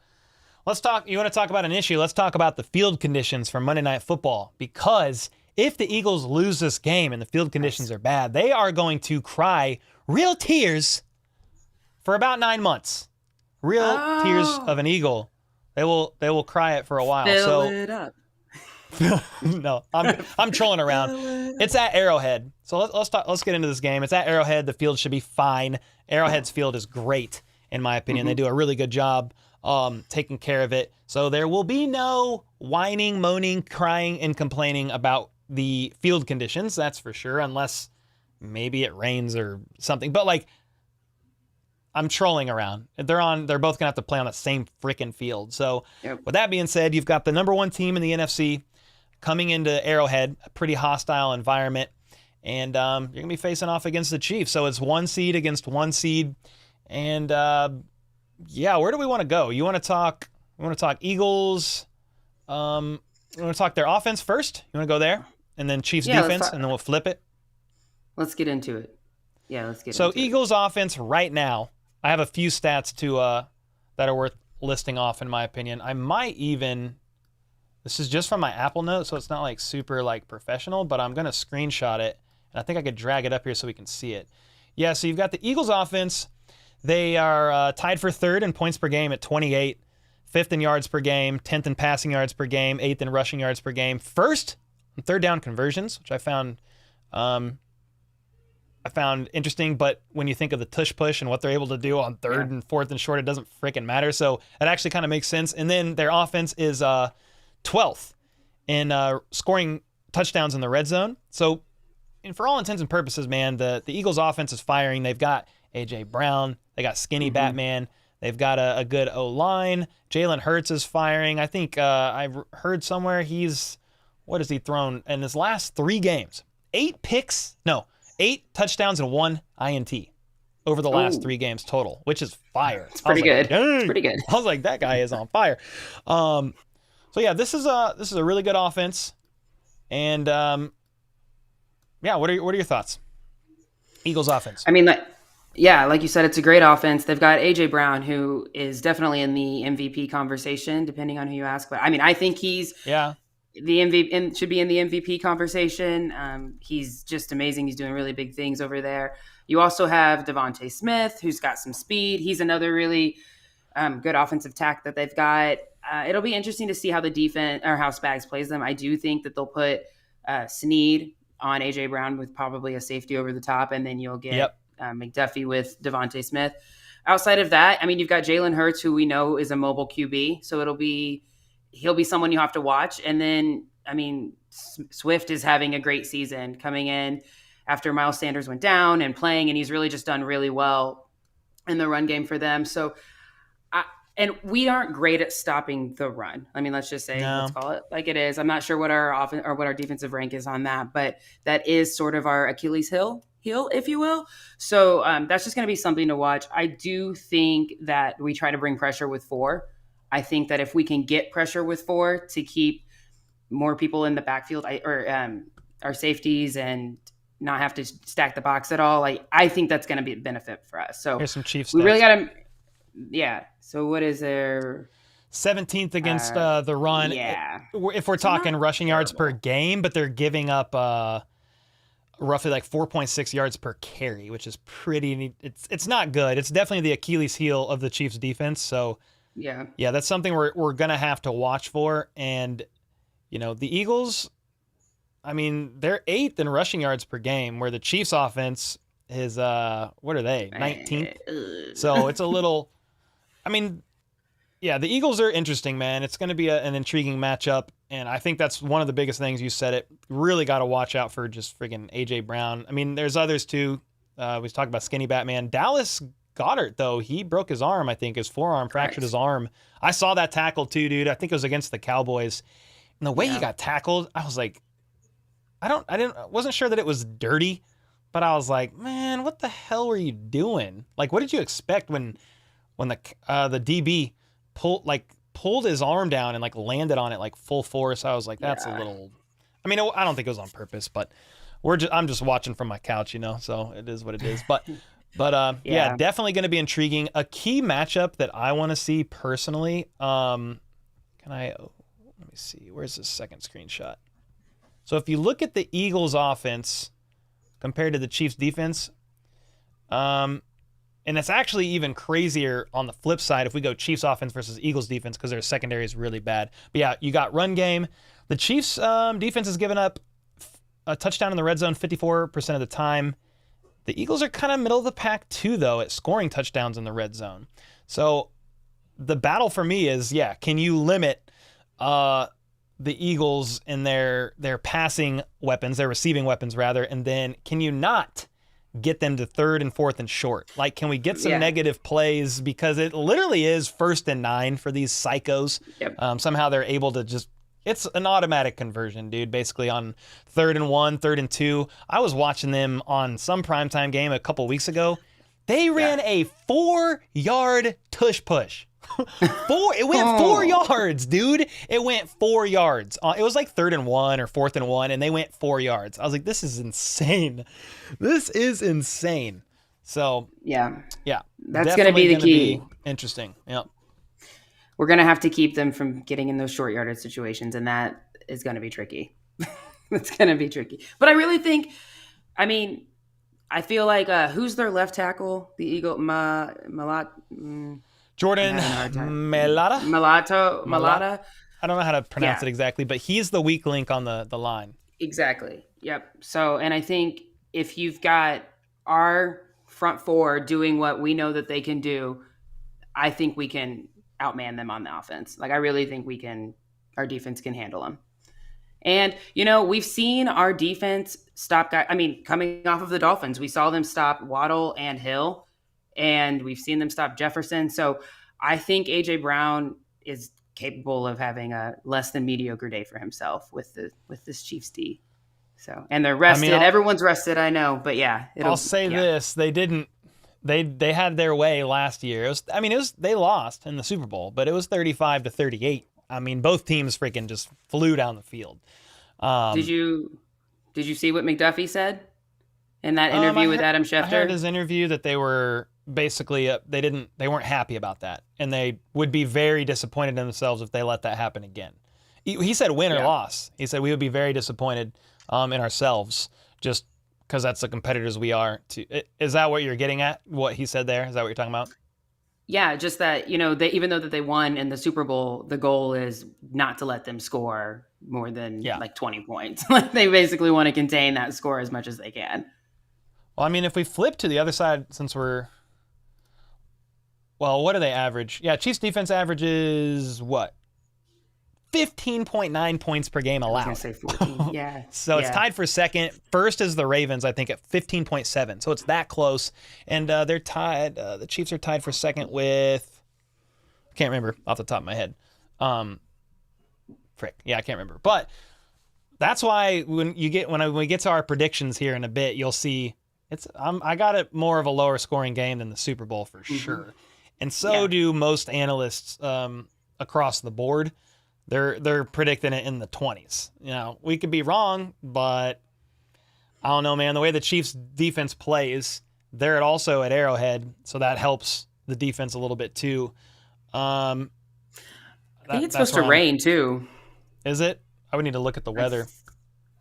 You want to talk about an issue? Let's talk about the field conditions for Monday Night Football, because if the Eagles lose this game and the field conditions are bad, they are going to cry real tears for about 9 months. Real tears of an Eagle. They will cry it for a while. Fill it up. No, I'm trolling around. It's at Arrowhead. So let's get into this game. It's at Arrowhead. The field should be fine. Arrowhead's field is great, in my opinion. They do a really good job taking care of it. So there will be no whining, moaning, crying, and complaining about the field conditions. That's for sure, unless maybe it rains or something. But like, I'm trolling around. They're both gonna have to play on the same freaking field. So with that being said, you've got the number 1 team in the NFC coming into Arrowhead, a pretty hostile environment, and you're gonna be facing off against the Chiefs. So it's 1 seed against 1 seed, and where do we want to go? You want to talk? We want to talk Eagles. You want to talk their offense first? You want to go there, and then Chiefs defense, and then we'll flip it. Let's get into it. Yeah, let's get. So Eagles offense right now. I have a few stats that are worth listing off, in my opinion. I might even, this is just from my Apple Note, so it's not like super like professional, but I'm going to screenshot it, and I think I could drag it up here so we can see it. Yeah, so you've got the Eagles offense. They are tied for 3rd in points per game at 28, 5th in yards per game, 10th in passing yards per game, 8th in rushing yards per game, 1st in 3rd down conversions, which I found interesting, but when you think of the tush push and what they're able to do on 3rd and 4th and short, it doesn't freaking matter. So it actually kind of makes sense. And then their offense is 12th in scoring touchdowns in the red zone. So, and for all intents and purposes, man, the Eagles offense is firing. They've got A.J. Brown. They got skinny Batman. They've got a good O-line. Jalen Hurts is firing. I think I've heard somewhere what has he thrown in his last 3 games? 8 touchdowns and 1 INT over the last 3 games total, which is fire. It's pretty good. It's pretty good. I was like, that guy is on fire. So yeah, this is a really good offense. And what are your thoughts? Eagles offense. I mean, like you said, it's a great offense. They've got A.J. Brown, who is definitely in the MVP conversation, depending on who you ask. But I mean, I think he's the MVP and should be in the MVP conversation. He's just amazing. He's doing really big things over there. You also have Devontae Smith, who's got some speed. He's another really good offensive tack that they've got. It'll be interesting to see how the defense or how Spags plays them. I do think that they'll put Snead on A.J. Brown with probably a safety over the top, and then you'll get McDuffie with Devontae Smith. Outside of that, I mean, you've got Jalen Hurts, who we know is a mobile QB, so he'll be someone you have to watch. And then, I mean, Swift is having a great season coming in after Miles Sanders went down and playing, and he's really just done really well in the run game for them. So, and we aren't great at stopping the run. I mean, let's just say, let's call it like it is. I'm not sure what our offense or what our defensive rank is on that, but that is sort of our Achilles heel, if you will. So that's just going to be something to watch. I do think that we try to bring pressure with 4. I think that if we can get pressure with 4 to keep more people in the backfield our safeties and not have to stack the box at all, I think that's going to be a benefit for us. So here's some Chiefs. We really got to, So what is their 17th against the run? Yeah. If we're talking rushing yards per game, but they're giving up roughly like 4.6 yards per carry, which is pretty. It's not good. It's definitely the Achilles heel of the Chiefs defense. So. Yeah, that's something we're gonna have to watch for. And the Eagles, I mean, they're 8th in rushing yards per game, where the Chiefs offense is what are they, 19th? So it's a little. I mean, the Eagles are interesting, man. It's going to be an intriguing matchup, and I think that's one of the biggest things. You said it. Really got to watch out for just friggin' A.J. Brown. I mean, there's others too. We talked about skinny Batman. Dallas Goddard, though, he broke his arm, I think. His forearm fractured his arm. I saw that tackle too, dude. I think it was against the Cowboys. And the way he got tackled, I was like, I wasn't sure that it was dirty, but I was like, man, what the hell were you doing? Like, what did you expect when the DB pulled his arm down and like landed on it like full force? I was like, that's a little. I mean, I don't think it was on purpose, but I'm just watching from my couch, so it is what it is. But Yeah, definitely going to be intriguing. A key matchup that I want to see personally. Let me see. Where's the second screenshot? So if you look at the Eagles offense compared to the Chiefs defense, and it's actually even crazier on the flip side if we go Chiefs offense versus Eagles defense because their secondary is really bad. But yeah, you got run game. The Chiefs defense has given up a touchdown in the red zone 54% of the time. The Eagles are kind of middle of the pack too, though, at scoring touchdowns in the red zone. So the battle for me is, can you limit the Eagles in their passing weapons, their receiving weapons rather, and then can you not get them to 3rd and 4th and short? Like, can we get some negative plays? Because it literally is 1st and 9 for these psychos. Yep. Somehow they're able to just, it's an automatic conversion, dude, basically on 3rd and 1, 3rd and 2. I was watching them on some primetime game a couple weeks ago. They ran a 4-yard tush push. It went 4 yards, dude. It went 4 yards. It was like 3rd and 1 or 4th and 1, and they went 4 yards. I was like, this is insane. This is insane. So, yeah. That's going to be the key. Interesting. Yep. We're going to have to keep them from getting in those short yardage situations, and that is going to be tricky. It's going to be tricky. But I really think, I feel like who's their left tackle? The Eagle, Jordan Mailata? Malata. I don't know how to pronounce it exactly, but he's the weak link on the line. Exactly. Yep. So, and I think if you've got our front four doing what we know that they can do, I think we can outman them on the offense. Like, I really think our defense can handle them. And, we've seen our defense stop guys. Coming off of the Dolphins, we saw them stop Waddle and Hill, and we've seen them stop Jefferson. So I think A.J. Brown is capable of having a less than mediocre day for himself with this Chiefs D. So, and they're rested. Everyone's rested, I know, but I'll say this: they didn't. They had their way last year. They lost in the Super Bowl, but it was 35-38. Both teams freaking just flew down the field. Did you see what McDuffie said in that interview with Adam Schefter? I heard his interview that they were basically they weren't happy about that, and they would be very disappointed in themselves if they let that happen again. He said win or loss. He said we would be very disappointed in ourselves just because that's the competitors we are. Is that what you're getting at? What he said there? Is that what you're talking about? Yeah, just that, even though that they won in the Super Bowl, the goal is not to let them score more than 20 points. Like, they basically want to contain that score as much as they can. Well, if we flip to the other side, since what do they average? Yeah, Chiefs defense averages what? 15.9 points per game allowed. I was going to say 14, yeah. So it's tied for second. First is the Ravens, I think, at 15.7. So it's that close. And they're tied. The Chiefs are tied for second with, I can't remember off the top of my head. I can't remember. But that's why when we get to our predictions here in a bit, you'll see I got it more of a lower scoring game than the Super Bowl for sure. And so do most analysts across the board. They're predicting it in the 20s. We could be wrong, but I don't know, man. The way the Chiefs defense plays, they're also at Arrowhead, so that helps the defense a little bit too. I think it's supposed to rain too. Is it? I would need to look at the weather.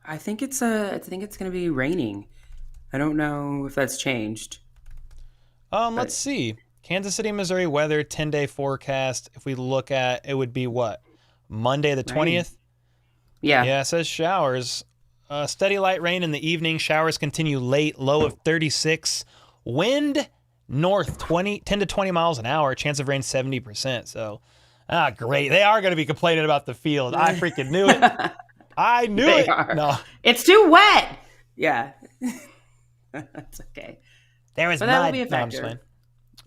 I think it's going to be raining. I don't know if that's changed. Let's see. Kansas City, Missouri weather 10-day forecast. If we look at it, would be what? Monday the 20th? Yeah, it says showers. Steady light rain in the evening. Showers continue late. Low of 36. Wind north 10 to 20 miles an hour. Chance of rain 70%. So, great. They are going to be complaining about the field. I freaking knew it. I knew it. Are. No, it's too wet. Yeah. That's okay. There was mud. No, I'm just playing.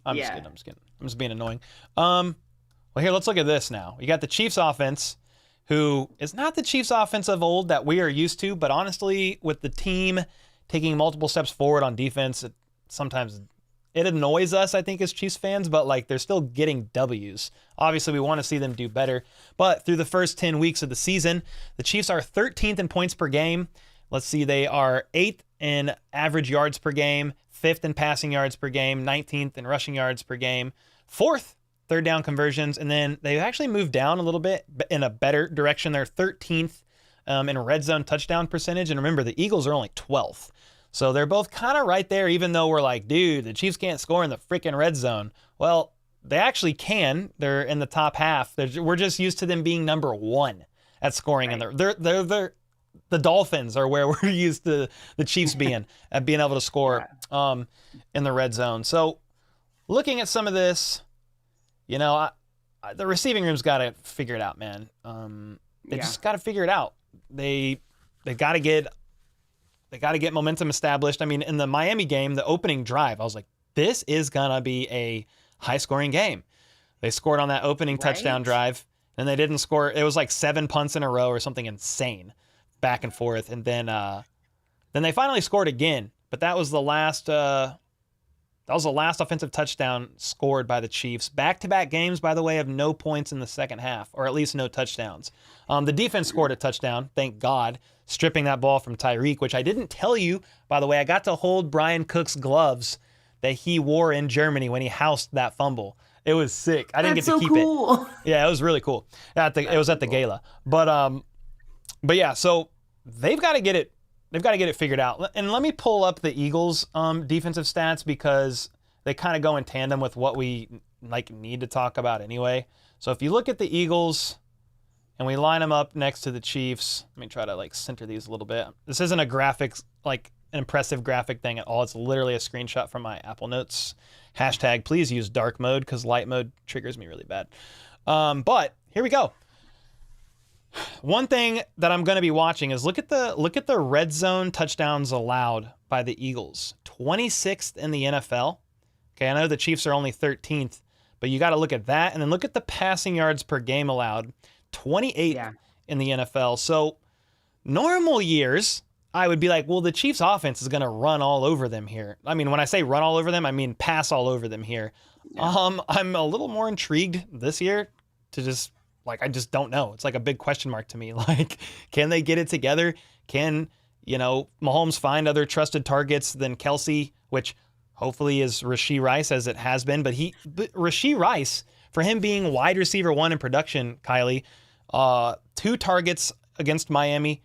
I'm just kidding. I'm just being annoying. Well, here, let's look at this now. You got the Chiefs offense, who is not the Chiefs offense of old that we are used to, but honestly, with the team taking multiple steps forward on defense, sometimes it annoys us, I think, as Chiefs fans, but they're still getting W's. Obviously, we want to see them do better, but through the first 10 weeks of the season, the Chiefs are 13th in points per game. Let's see, they are 8th in average yards per game, 5th in passing yards per game, 19th in rushing yards per game, 4th third down conversions, and then they've actually moved down a little bit in a better direction. They're 13th in red zone touchdown percentage, and remember, the Eagles are only 12th. So they're both kind of right there, even though we're like, dude, the Chiefs can't score in the freaking red zone. Well, they actually can. They're in the top half. We're just used to them being number 1 at scoring, right. And they're the Dolphins are where we're used to the Chiefs being at being able to score in the red zone. So looking at some of this, the receiving room's got to figure it out, man. They just got to figure it out. They got to get momentum established. I mean, in the Miami game, the opening drive, I was like, this is gonna be a high-scoring game. They scored on that opening touchdown drive, and they didn't score. It was like 7 punts in a row or something insane, back and forth. And then they finally scored again. But that was the last offensive touchdown scored by the Chiefs. Back-to-back games, by the way, of no points in the second half, or at least no touchdowns. The defense scored a touchdown, thank God, stripping that ball from Tyreek, which I didn't tell you, by the way. I got to hold Brian Cook's gloves that he wore in Germany when he housed that fumble. It was sick. I didn't get to keep it. Yeah, it was really cool. It was at the gala. But yeah, so they've got to get it. They've got to get it figured out. And let me pull up the Eagles' defensive stats because they kind of go in tandem with what we need to talk about anyway. So if you look at the Eagles and we line them up next to the Chiefs, let me try to center these a little bit. This isn't a graphics an impressive graphic thing at all. It's literally a screenshot from my Apple Notes. # please use dark mode because light mode triggers me really bad. But here we go. One thing that I'm going to be watching is look at the red zone touchdowns allowed by the Eagles. 26th in the NFL. Okay, I know the Chiefs are only 13th, but you got to look at that. And then look at the passing yards per game allowed. 28th in the NFL. So normal years, I would be like, well, the Chiefs offense is going to run all over them here. I mean, when I say run all over them, I mean pass all over them here. Yeah. I'm a little more intrigued this year to just, I just don't know. It's like a big question mark to me. Can they get it together? Can, Mahomes find other trusted targets than Kelce, which hopefully is Rashee Rice as it has been. But Rashee Rice, for him being wide receiver 1 in production, Kylie, 2 targets against Miami,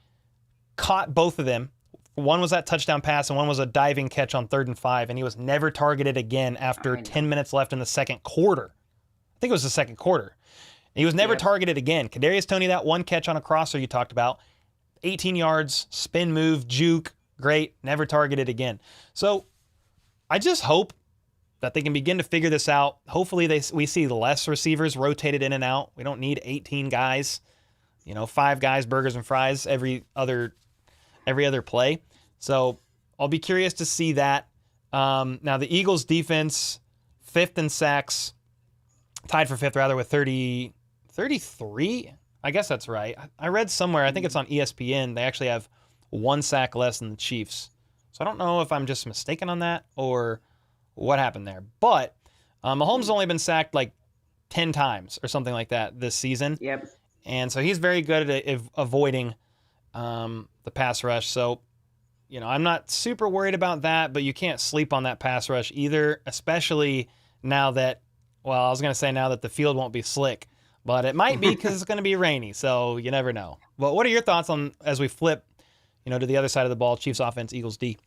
caught both of them. One was that touchdown pass and one was a diving catch on 3rd and 5, and he was never targeted again after 10 minutes left in the second quarter. I think it was the second quarter. He was never targeted again. Kadarius Toney, that one catch on a crosser you talked about, 18 yards, spin move, juke, great, never targeted again. So I just hope that they can begin to figure this out. Hopefully we see less receivers rotated in and out. We don't need 18 guys, 5 guys, burgers and fries every other play. So I'll be curious to see that. Now the Eagles defense, 5th in sacks, tied for 5th rather with 33. I guess that's right. I read somewhere, I think it's on ESPN, they actually have 1 sack less than the Chiefs. So I don't know if I'm just mistaken on that or what happened there. But Mahomes has only been sacked 10 times or something like that this season. Yep. And so he's very good at avoiding the pass rush. So, I'm not super worried about that, but you can't sleep on that pass rush either, especially now that, I was going to say now that the field won't be slick, but it might be because it's going to be rainy. So you never know. But what are your thoughts on as we flip, to the other side of the ball, Chiefs offense, Eagles D?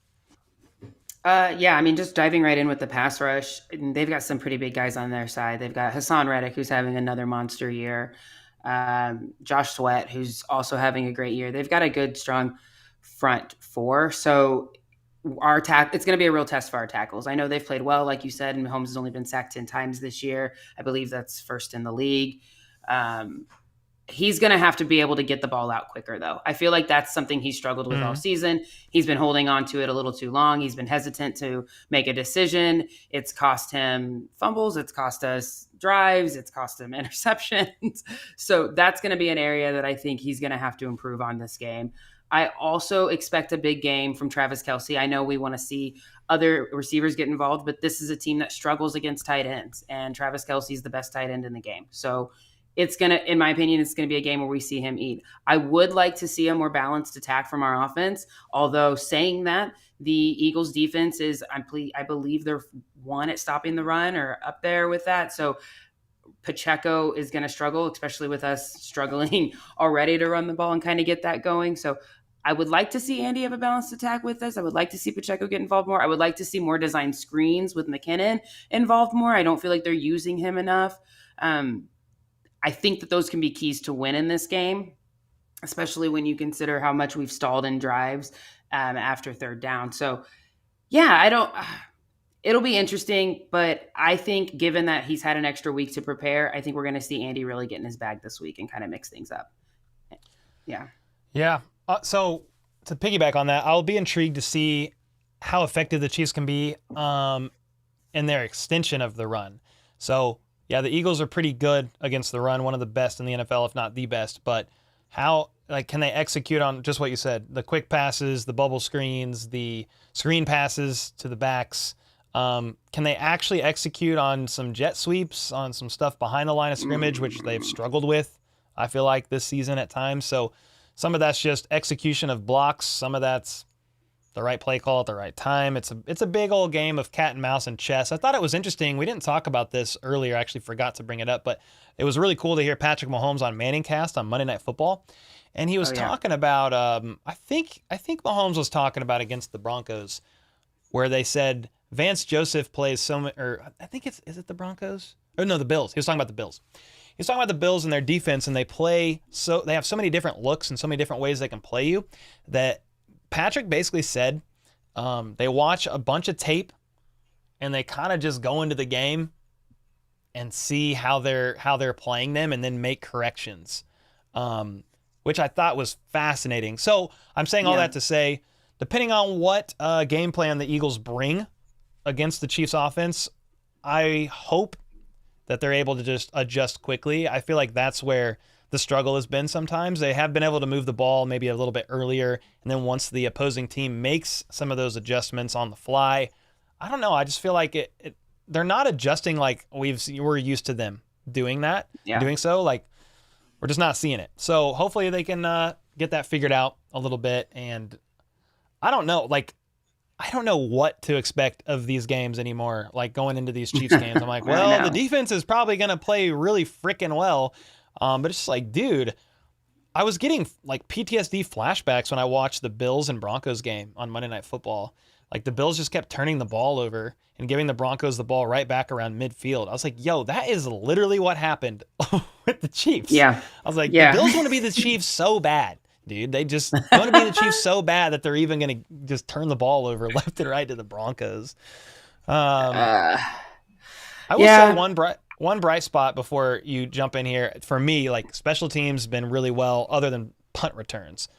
Just diving right in with the pass rush. They've got some pretty big guys on their side. They've got Hassan Reddick, who's having another monster year. Josh Sweat, who's also having a great year. They've got a good, strong front 4. So it's going to be a real test for our tackles. I know they've played well, like you said, and Mahomes has only been sacked 10 times this year. I believe that's 1st in the league. He's going to have to be able to get the ball out quicker, though. I feel like that's something he struggled with all season. He's been holding on to it a little too long. He's been hesitant to make a decision. It's cost him fumbles. It's cost us drives. It's cost him interceptions. So that's going to be an area that I think he's going to have to improve on this game. I also expect a big game from Travis Kelce. I know we want to see other receivers get involved, but this is a team that struggles against tight ends, and Travis Kelce is the best tight end in the game. So it's going to, in my opinion, it's going to be a game where we see him eat. I would like to see a more balanced attack from our offense. Although saying that, the Eagles defense is, I believe they're one at stopping the run or up there with that. So Pacheco is going to struggle, especially with us struggling already to run the ball and kind of get that going. So I would like to see Andy have a balanced attack with us. I would like to see Pacheco get involved more. I would like to see more design screens with McKinnon involved more. I don't feel like they're using him enough. I think that those can be keys to win in this game, especially when you consider how much we've stalled in drives after third down. So, yeah, it'll be interesting, but I think given that he's had an extra week to prepare, I think we're going to see Andy really get in his bag this week and kind of mix things up. Yeah. Yeah. So to piggyback on that, I'll be intrigued to see how effective the Chiefs can be in their extension of the run. So, yeah, the Eagles are pretty good against the run, one of the best in the NFL, if not the best. But how, can they execute on just what you said, the quick passes, the bubble screens, the screen passes to the backs? Can they actually execute on some jet sweeps, on some stuff behind the line of scrimmage, which they've struggled with, I feel like, this season at times? So some of that's just execution of blocks. Some of that's the right play call at the right time. It's a big old game of cat and mouse and chess. I thought it was interesting. We didn't talk about this earlier. I actually forgot to bring it up, but it was really cool to hear Patrick Mahomes on Manningcast on Monday Night Football. And he was talking about, I think Mahomes was talking about against the Broncos, where they said Vance Joseph plays or I think is it the Broncos? Oh no, the Bills. He was talking about the Bills. He was talking about the Bills and their defense, and they have so many different looks and so many different ways they can play you that Patrick basically said they watch a bunch of tape and they kind of just go into the game and see how they're playing them and then make corrections, which I thought was fascinating. So I'm saying all that to say, depending on what game plan the Eagles bring against the Chiefs offense, I hope that they're able to just adjust quickly. I feel like that's where the struggle has been sometimes. They have been able to move the ball maybe a little bit earlier, and then once the opposing team makes some of those adjustments on the fly, I don't know, I just feel like they're not adjusting like we're used to them doing that, doing so. Like, we're just not seeing it. So hopefully they can get that figured out a little bit. And I don't know what to expect of these games anymore. Like, going into these Chiefs games, I'm like, well, the defense is probably going to play really freaking well. But it's just like, dude, I was getting like PTSD flashbacks when I watched the Bills and Broncos game on Monday Night Football. Like, the Bills just kept turning the ball over and giving the Broncos the ball right back around midfield. I was like, yo, that is literally what happened with the Chiefs. Yeah. I was like, the Bills want to be the Chiefs so bad, dude. They just want to be the Chiefs so bad that they're even going to just turn the ball over left and right to the Broncos. I will say one bright spot before you jump in here, for me, like, special teams been really well other than punt returns.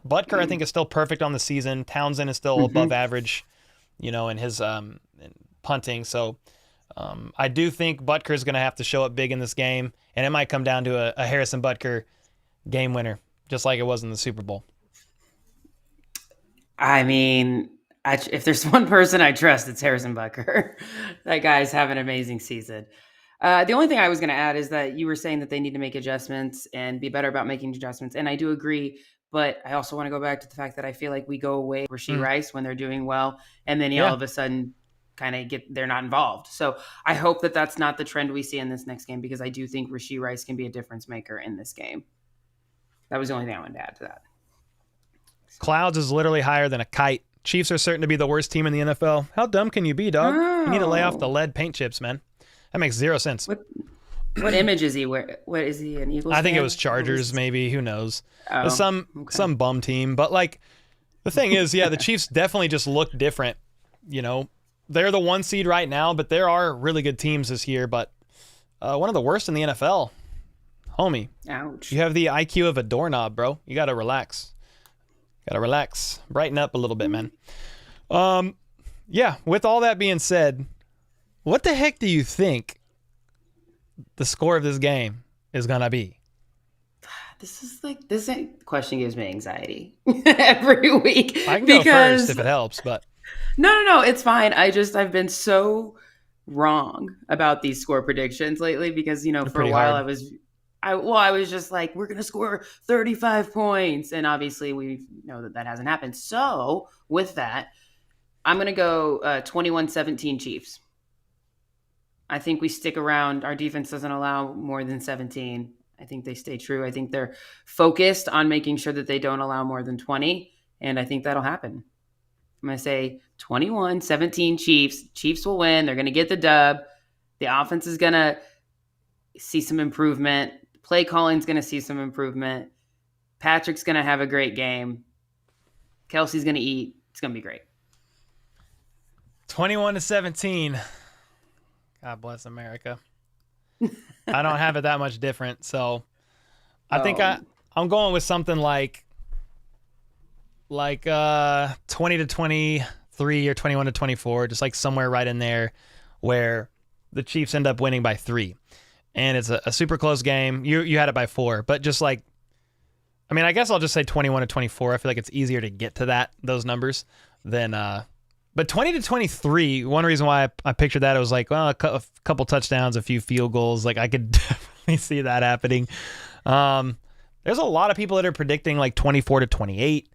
Butker, I think, is still perfect on the season. Townsend is still above average, in his in punting. So I do think Butker is going to have to show up big in this game, and it might come down to a Harrison Butker game winner, just like it was in the Super Bowl. I mean, if there's one person I trust, it's Harrison Butker. That guy's having an amazing season. The only thing I was going to add is that you were saying that they need to make adjustments and be better about making adjustments. And I do agree, but I also want to go back to the fact that I feel like we go away with Rashee Rice when they're doing well, and then all of a sudden kind of they're not involved. So I hope that that's not the trend we see in this next game, because I do think Rashee Rice can be a difference maker in this game. That was the only thing I wanted to add to that. Clouds is literally higher than a kite. Chiefs are certain to be the worst team in the NFL. How dumb can you be, dog? You need to lay off the lead paint chips, man. That makes zero sense. What image is he? What is he, an Eagles I think fan? It was Chargers, maybe. Who knows? Some bum team. But, like, the thing is, the Chiefs definitely just look different. They're the 1 seed right now, but there are really good teams this year. But one of the worst in the NFL. Homie. Ouch. You have the IQ of a doorknob, bro. You got to relax. Brighten up a little bit, man. With all that being said, what the heck do you think the score of this game is going to be? This question gives me anxiety every week. I can go first if it helps, but no, it's fine. I've been so wrong about these score predictions lately because, for a while I was just like, we're gonna score 35 points, and obviously we know that hasn't happened. So with that, I'm gonna go 21-17 Chiefs. I think we stick around. Our defense doesn't allow more than 17. I think they stay true. I think they're focused on making sure that they don't allow more than 20, and I think that'll happen. I'm going to say 21-17 Chiefs. Chiefs will win. They're going to get the dub. The offense is going to see some improvement. Play calling's going to see some improvement. Patrick's going to have a great game. Kelce's going to eat. It's going to be great. 21-17. God bless America. I don't have it that much different, so I think I'm going with something like 20-23 or 21-24, just like somewhere right in there where the Chiefs end up winning by 3. And it's a super close game. You had it by 4, but just like, I mean, I guess I'll just say 21-24. I feel like it's easier to get to those numbers than but 20-23, one reason why I pictured that, it was like, well, a couple touchdowns, a few field goals. Like, I could definitely see that happening. There's a lot of people that are predicting like 24-28,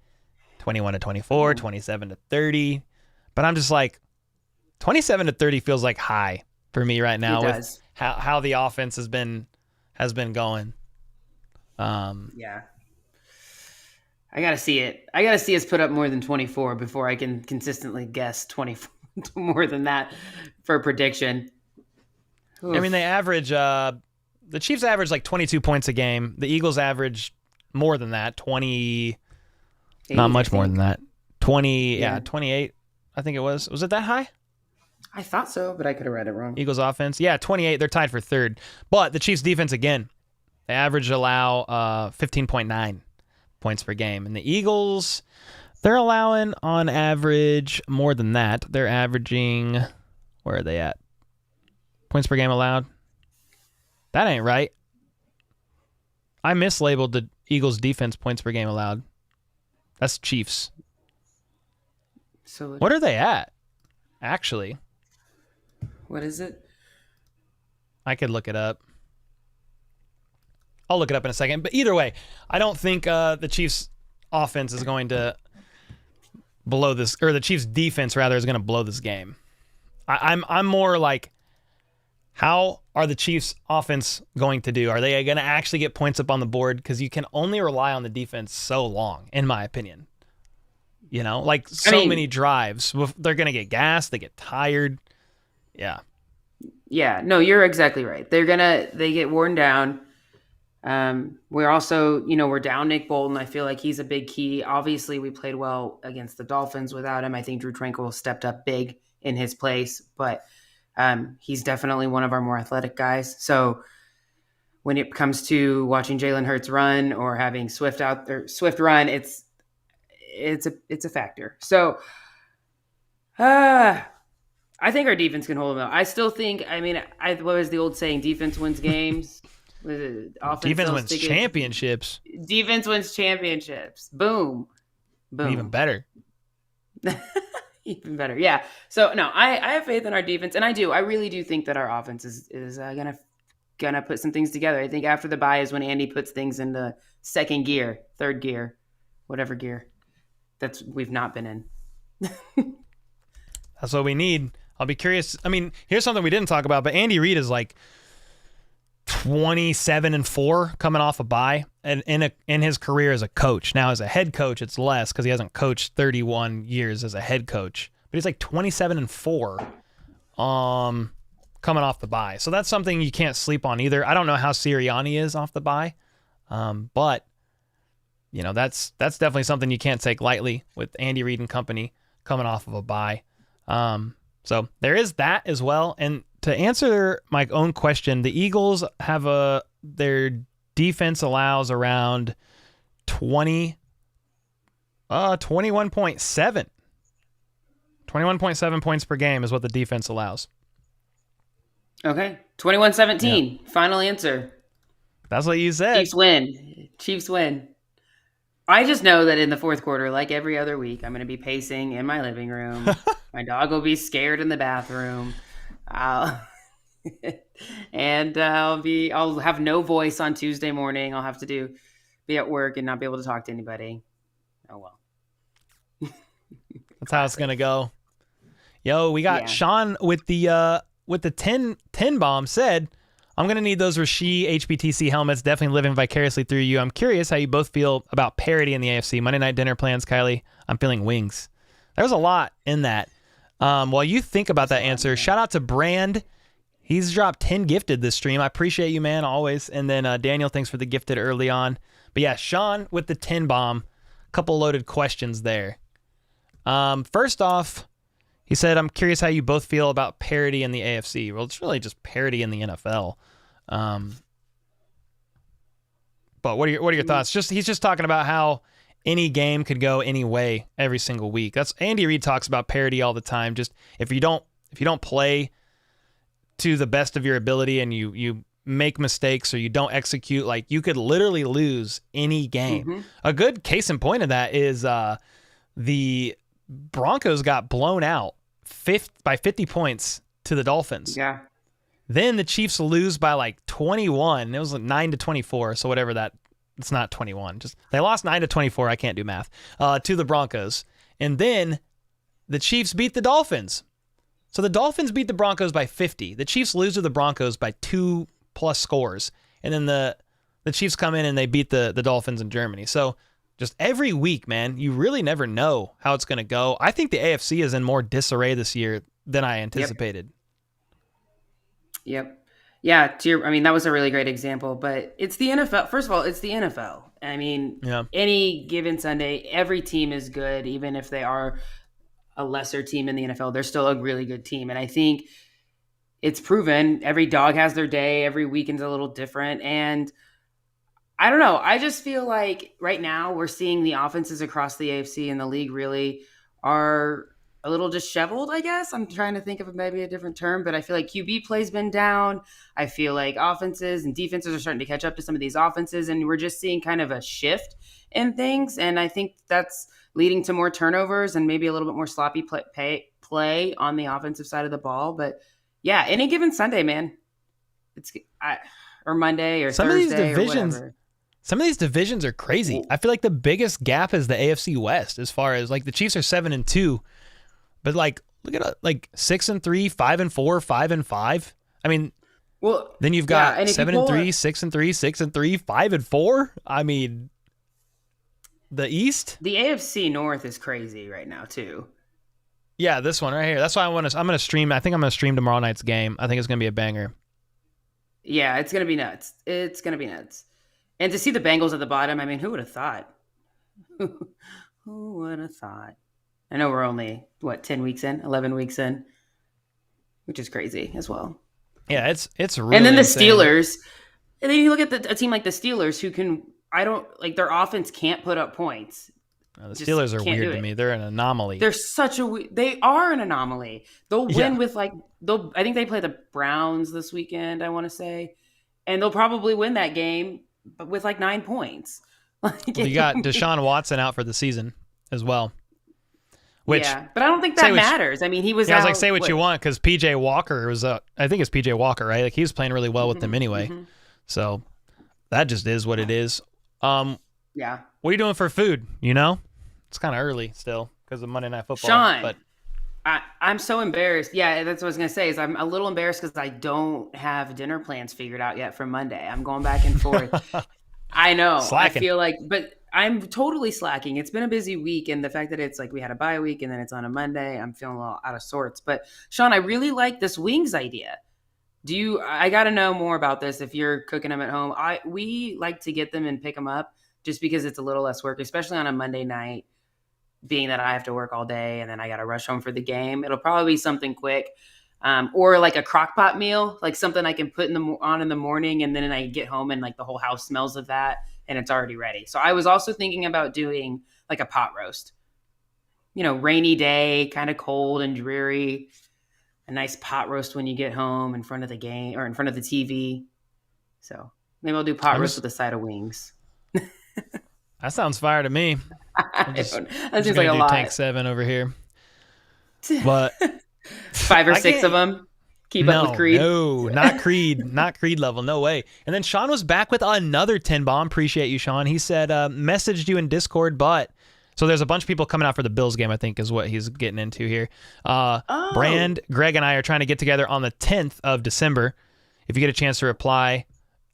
21-24, 27-30. But I'm just like, 27-30 feels like high for me right now with how the offense has been going. Yeah. I got to see it. I got to see us put up more than 24 before I can consistently guess 24 more than that for a prediction. Oof. I mean, they average, the Chiefs average like 22 points a game. The Eagles average more than that, 20, not much more than that. 20, yeah, 28, I think it was. Was it that high? I thought so, but I could have read it wrong. Eagles offense, yeah, 28. They're tied for third. But the Chiefs defense, again, they allow 15.9 points per game. And the Eagles, they're allowing on average more than that. They're averaging, where are they at? Points per game allowed? That ain't right. I mislabeled the Eagles defense points per game allowed. That's Chiefs. So what are they at, actually? What is it? I could look it up. I'll look it up in a second. But either way, I don't think the Chiefs offense is going to blow this, or the Chiefs defense rather is going to blow this game. I'm more like, how are the Chiefs offense going to do? Are they going to actually get points up on the board? Because you can only rely on the defense so long, in my opinion. You know, like many drives. They're going to get gassed. They get tired. Yeah. Yeah. No, you're exactly right. They get worn down. We're also, we're down Nick Bolton. I feel like he's a big key. Obviously, we played well against the Dolphins without him. I think Drew Tranquill stepped up big in his place, but he's definitely one of our more athletic guys. So when it comes to watching Jalen Hurts run or having Swift run, it's a factor. So, I think our defense can hold them out. I still think, what was the old saying? Defense wins games. Defense wins championships. Defense wins championships. Boom. Boom. Even better. Even better. Yeah. So, no, I have faith in our defense, and I do. I really do think that our offense is gonna put some things together. I think after the bye is when Andy puts things into second gear, third gear, whatever gear we've not been in. That's what we need. I'll be curious. I mean, here's something we didn't talk about, but Andy Reid is like 27-4 coming off a bye, and in his career as a coach. Now, as a head coach, it's less because he hasn't coached 31 years as a head coach. But he's like 27-4, coming off the bye. So that's something you can't sleep on either. I don't know how Sirianni is off the bye, but that's definitely something you can't take lightly with Andy Reid and company coming off of a bye. So there is that as well. And to answer my own question, the Eagles have their defense allows around 21.7. 21.7 points per game is what the defense allows. Okay. 21-17. Yeah. Final answer. That's what you said. Chiefs win. I just know that in the fourth quarter, like every other week, I'm going to be pacing in my living room. My dog will be scared in the bathroom. And I'll have no voice on Tuesday morning. I'll have to be at work and not be able to talk to anybody. Oh well. That's how it's gonna go. Yo, we got Yeah. Sean with the 10 bomb said, I'm going to need those Rasheed HBTC helmets, definitely living vicariously through you. I'm curious how you both feel about parity in the AFC. Monday night dinner plans, Kylie. I'm feeling wings. There's a lot in that. While you think about that answer, shout out to Brand. He's dropped 10 gifted this stream. I appreciate you, man, always. And then Daniel, thanks for the gifted early on. But yeah, Sean with the 10 bomb. Couple loaded questions there. First off, he said, I'm curious how you both feel about parity in the AFC. Well, it's really just parity in the NFL. But what are your thoughts? He's just talking about how any game could go any way every single week. That's Andy Reid talks about parity all the time. Just if you don't play to the best of your ability and you make mistakes or you don't execute, like you could literally lose any game. Mm-hmm. A good case in point of that is the Broncos got blown out by 50 points to the Dolphins. Yeah. Then the Chiefs lose by like 21. It was like 9-24, so whatever that. It's not 21. Just they lost 9-24. I can't do math. To the Broncos, and then the Chiefs beat the Dolphins. So the Dolphins beat the Broncos by 50. The Chiefs lose to the Broncos by 2+ scores, and then the Chiefs come in and they beat the Dolphins in Germany. So just every week, man, you really never know how it's going to go. I think the AFC is in more disarray this year than I anticipated. Yep. Yeah. That was a really great example, but it's the NFL. First of all, it's the NFL. I mean, Any given Sunday, every team is good, even if they are a lesser team in the NFL. They're still a really good team. And I think it's proven every dog has their day. Every weekend's a little different. And I don't know. I just feel like right now we're seeing the offenses across the AFC and the league really are a little disheveled, I guess. I'm trying to think of maybe a different term, but I feel like QB play's been down. I feel like offenses and defenses are starting to catch up to some of these offenses, and we're just seeing kind of a shift in things. And I think that's leading to more turnovers and maybe a little bit more sloppy play on the offensive side of the ball. But yeah, any given Sunday, man, or Monday or some Thursday of these divisions, or whatever. Some of these divisions are crazy. I feel like the biggest gap is the AFC West as far as like the Chiefs are 7-2, but like look at like 6-3, 5-4, 5-5. I mean, well, then you've got 7-3, 6-3, 6-3, 5-4. I mean, the East, the AFC North is crazy right now too. Yeah, this one right here. That's why I'm gonna stream. I think I'm gonna stream tomorrow night's game. I think it's gonna be a banger. Yeah, it's gonna be nuts. It's gonna be nuts. And to see the Bengals at the bottom, I mean, who would have thought? Who would have thought? I know we're only, 10 weeks in, 11 weeks in, which is crazy as well. Yeah, it's really And then the insane. Steelers, and then you look at a team like the Steelers who can, their offense can't put up points. The Steelers are weird to me. They're an anomaly. They are an anomaly. They'll win with I think they play the Browns this weekend, I want to say. And they'll probably win that game, but with 9 points. You got Deshaun Watson out for the season as well. But I don't think that matters. I mean, he was out. I was say what you want because PJ Walker was I think it's PJ Walker, right? Like he was playing really well with them anyway. Mm-hmm. So that just is what it is. Yeah. What are you doing for food? It's kind of early still because of Monday Night Football. Sean, but I'm so embarrassed. Yeah, that's what I was going to say is I'm a little embarrassed because I don't have dinner plans figured out yet for Monday. I'm going back and forth. I know. Slacking. I feel like, but I'm totally slacking. It's been a busy week, and the fact that it's we had a bye week and then it's on a Monday, I'm feeling a little out of sorts. But Sean, I really like this wings idea. I got to know more about this if you're cooking them at home. We like to get them and pick them up just because it's a little less work, especially on a Monday night, being that I have to work all day and then I got to rush home for the game. It'll probably be something quick. Or like a crock pot meal, like something I can put on in the morning, and then I get home and the whole house smells of that and it's already ready. So I was also thinking about doing a pot roast, rainy day, kind of cold and dreary, a nice pot roast when you get home in front of the game or in front of the TV. So maybe I'll do pot roast with a side of wings. That sounds fire to me. That seems like a lot. Tank 7 over here. But 5 or 6 of them. Keep up with Creed. No, not Creed, not Creed level, no way. And then Sean was back with another 10 bomb. Appreciate you, Sean. He said, messaged you in Discord, but so there's a bunch of people coming out for the Bills game, I think is what he's getting into here. Brand, Greg, and I are trying to get together on the 10th of December. If you get a chance to reply.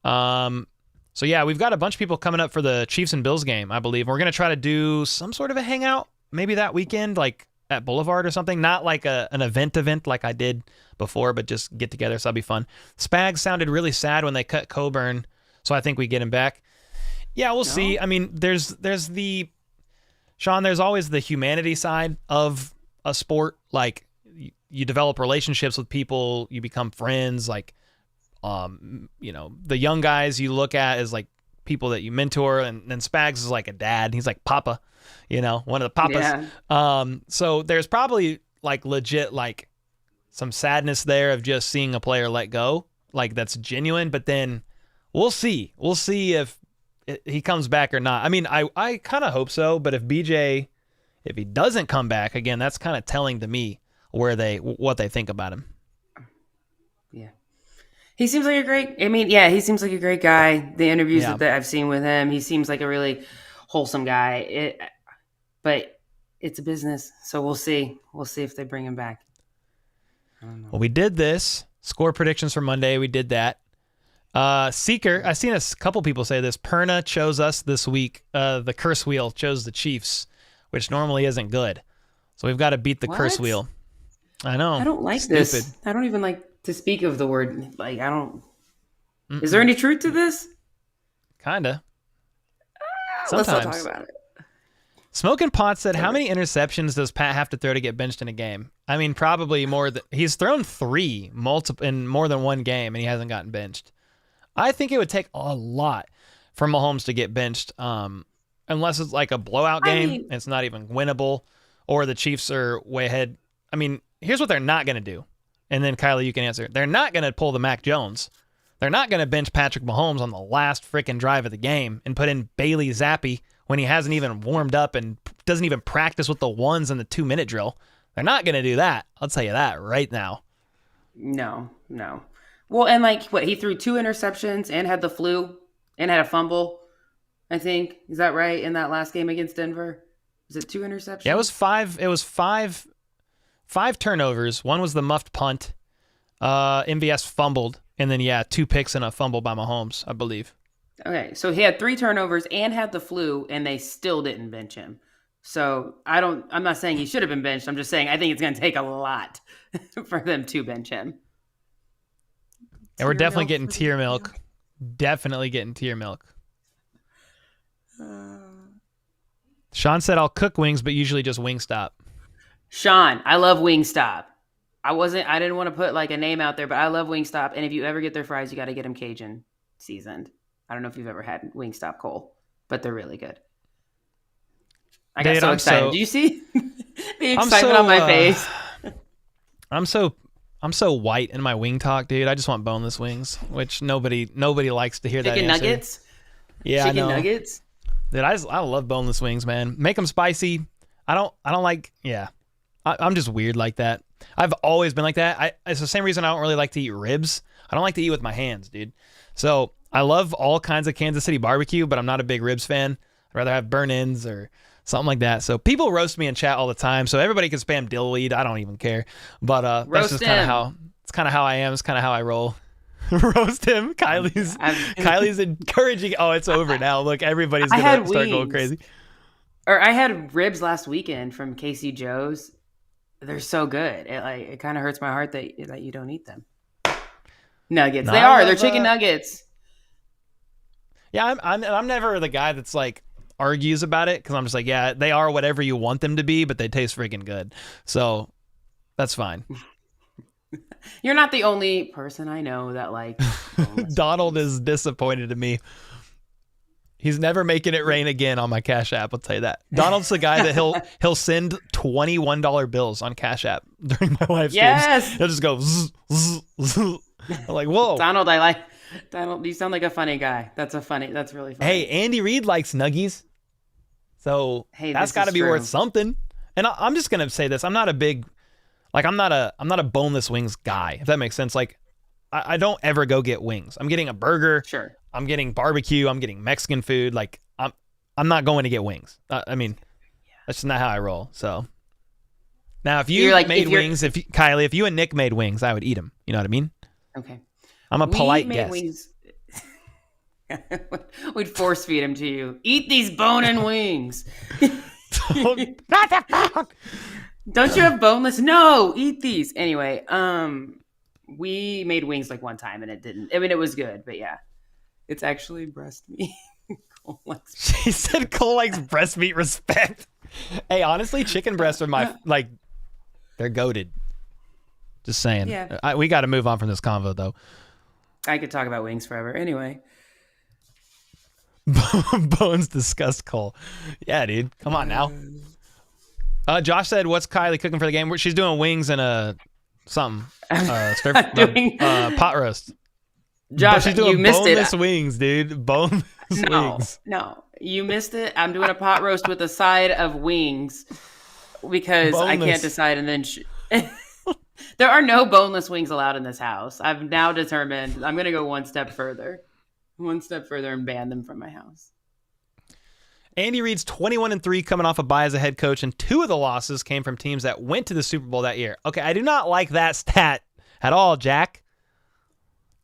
So yeah, we've got a bunch of people coming up for the Chiefs and Bills game, I believe. We're going to try to do some sort of a hangout, maybe that weekend, like at Boulevard or something. Not like an event like I did before, but just get together, so that'll be fun. Spags sounded really sad when they cut Coburn, so I think we get him back. Yeah, we'll see. I mean, there's the... Sean, there's always the humanity side of a sport. Like, you develop relationships with people, you become friends, like, you know, the young guys you look at as like people that you mentor, and then Spags is like a dad. He's like Papa, you know, one of the papas. Yeah. So there's probably like legit like some sadness there of just seeing a player let go, like that's genuine. But then we'll see if he comes back or not. I mean, I kind of hope so, but if he doesn't come back again, that's kind of telling to me what they think about him. Yeah. He seems like he seems like a great guy. The interviews that I've seen with him, he seems like a really wholesome guy. But it's a business, so we'll see. We'll see if they bring him back. I don't know. Well, we did this. Score predictions for Monday. We did that. Seeker, I've seen a couple people say this. Perna chose us this week. The curse wheel chose the Chiefs, which normally isn't good. So we've got to beat the curse wheel. I know. I don't like this. I don't even like to speak of the word. Like, I don't. Mm-mm. Is there any truth to this? Kinda. Let's not talk about it. Smoking Pot said, how many interceptions does Pat have to throw to get benched in a game? I mean, probably more. He's thrown 3 in more than one game, and he hasn't gotten benched. I think it would take a lot for Mahomes to get benched, unless it's like a blowout game, and it's not even winnable, or the Chiefs are way ahead. I mean, here's what they're not going to do. And then, Kylie, you can answer. They're not going to pull the Mac Jones. They're not going to bench Patrick Mahomes on the last freaking drive of the game and put in Bailey Zappi when he hasn't even warmed up and doesn't even practice with the ones in the 2-minute drill. They're not going to do that. I'll tell you that right now. No. Well, and he threw 2 interceptions and had the flu and had a fumble, I think. Is that right? In that last game against Denver? Was it 2 interceptions? Yeah, it was 5. It was 5 turnovers. One was the muffed punt. MVS fumbled. And then, 2 picks and a fumble by Mahomes, I believe. Okay, so he had 3 turnovers and had the flu, and they still didn't bench him. So I'm not saying he should have been benched. I'm just saying I think it's going to take a lot for them to bench him. And we're definitely getting tier milk. Definitely getting tier milk. Sean said, I'll cook wings, but usually just Wingstop. Sean, I love Wingstop. I didn't want to put like a name out there, but I love Wingstop. And if you ever get their fries, you got to get them Cajun seasoned. I don't know if you've ever had Wingstop, Cole, but they're really good. I got so excited. Do you see the excitement on my face? I'm so white in my wing talk, dude. I just want boneless wings, which nobody likes to hear. Chicken that answer. Nuggets? Yeah, Chicken nuggets? Dude, I love boneless wings, man. Make them spicy. I don't like, I'm just weird like that. I've always been like that. It's the same reason I don't really like to eat ribs. I don't like to eat with my hands, dude. So I love all kinds of Kansas City barbecue, but I'm not a big ribs fan. I'd rather have burn-ins or something like that. So people roast me in chat all the time. So everybody can spam dillweed. I don't even care. But that's just kind of how I am. It's kind of how I roll. Roast him. Kylie's encouraging. Oh, it's over now. Look, everybody's gonna start going crazy. Or I had ribs last weekend from Casey Joe's. They're so good. It kind of hurts my heart that you don't eat them. Nuggets. No, they're chicken nuggets. Yeah, I'm never the guy that's like argues about it, because I'm just like, yeah, they are whatever you want them to be, but they taste freaking good. So that's fine. You're not the only person I know that like. Donald is disappointed in me. He's never making it rain again on my Cash App. I'll tell you that. Donald's the guy that he'll send $21 bills on Cash App during my live streams. Yes, he'll just go. Zzz, zzz, zzz. I'm like, whoa, Donald. Donald, you sound like a funny guy. That's really funny. Hey, Andy Reid likes nuggies, so that's got to be worth something. And I'm just gonna say this: I'm not a big Like I'm not a boneless wings guy, if that makes sense. Like I don't ever go get wings. I'm getting a burger. Sure. I'm getting barbecue. I'm getting Mexican food. Like I'm not going to get wings. I mean, that's just not how I roll. So now if you made wings, Kylie, if you and Nick made wings, I would eat them. You know what I mean? Okay. I'm a polite made guest. Wings. We'd force feed them to you. Eat these bone-in wings. Not that bone. Don't you have boneless? No, eat these. Anyway, we made wings like one time and it didn't. I mean, it was good, but yeah. It's actually breast meat. She said Cole likes breast meat. Respect. Hey, honestly, chicken breasts are my, like, they're goated. Just saying. Yeah. We got to move on from this convo, though. I could talk about wings forever. Anyway. Bones disgust Cole. Yeah, dude. Come on now. Josh said, "What's Kylie cooking for the game?" She's doing wings and something. Pot roast. Josh, but she's doing you missed boneless it. wings, dude. Boneless wings. No, you missed it. I'm doing a pot roast with a side of wings because I can't decide. And then there are no boneless wings allowed in this house. I've now determined I'm going to go one step further and ban them from my house. Andy Reid's 21-3 coming off a bye as a head coach, and 2 of the losses came from teams that went to the Super Bowl that year. Okay, I do not like that stat at all, Jack.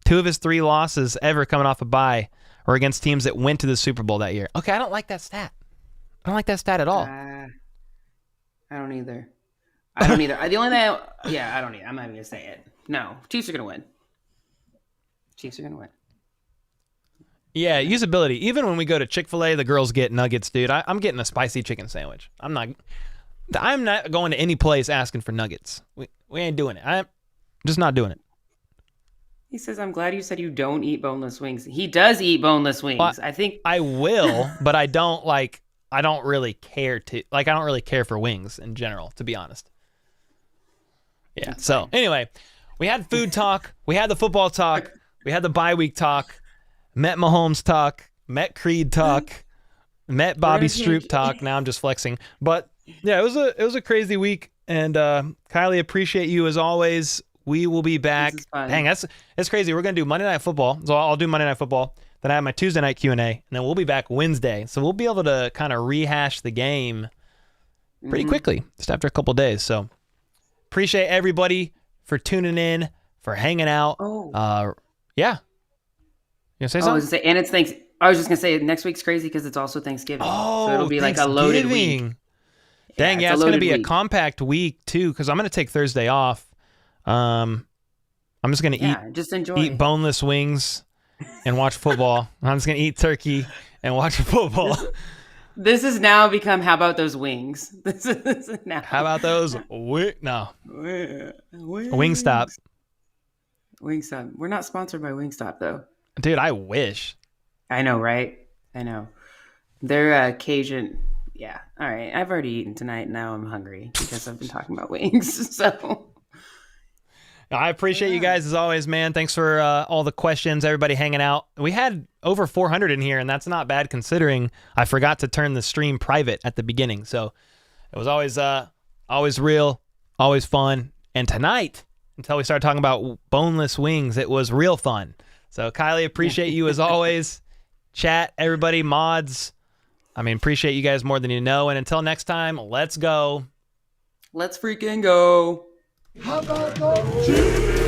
2 of his 3 losses ever coming off a bye were against teams that went to the Super Bowl that year. Okay, I don't like that stat. I don't like that stat at all. I don't either. The only thing, I don't either. I'm not even going to say it. No, Chiefs are going to win. Yeah, usability. Even when we go to Chick-fil-A, the girls get nuggets, dude. I'm getting a spicy chicken sandwich. I'm not going to any place asking for nuggets. We ain't doing it. I'm just not doing it. He says, "I'm glad you said you don't eat boneless wings." He does eat boneless wings. Well, I think I will, but I don't really care I don't really care for wings in general, to be honest. Yeah. That's so fine. Anyway, we had food talk. We had the football talk. We had the bye week talk. Met Mahomes talk, met Creed talk, met Bobby Stroop talk. Now I'm just flexing. But yeah, it was a crazy week. And Kylie, appreciate you as always. We will be back. Dang, that's crazy. We're gonna do Monday Night Football. So I'll do Monday Night Football. Then I have my Tuesday night Q&A, and then we'll be back Wednesday. So we'll be able to kind of rehash the game pretty quickly, just after a couple days. So appreciate everybody for tuning in, for hanging out. Yeah. You gonna say something? And it's Thanksgiving. I was just gonna say next week's crazy because it's also Thanksgiving. So it'll be like a loaded week. Dang, yeah, it's gonna be a compact week too, because I'm gonna take Thursday off. I'm just gonna eat boneless wings and watch football. I'm just gonna eat turkey and watch football. This has now become how about those wings? This is now. How about those? No. Wingstop. Wingstop. We're not sponsored by Wingstop though. Dude, I wish. I know, right? I know. They're Cajun. Yeah. All right. I've already eaten tonight. Now I'm hungry because I've been talking about wings. So I appreciate you guys as always, man. Thanks for all the questions, everybody hanging out. We had over 400 in here, and that's not bad considering I forgot to turn the stream private at the beginning. So it was always real, always fun. And tonight, until we started talking about boneless wings, it was real fun. So Kylie, appreciate you as always. Chat, everybody, mods. Appreciate you guys more than you know. And until next time, let's go. Let's freaking go. How about those Chiefs?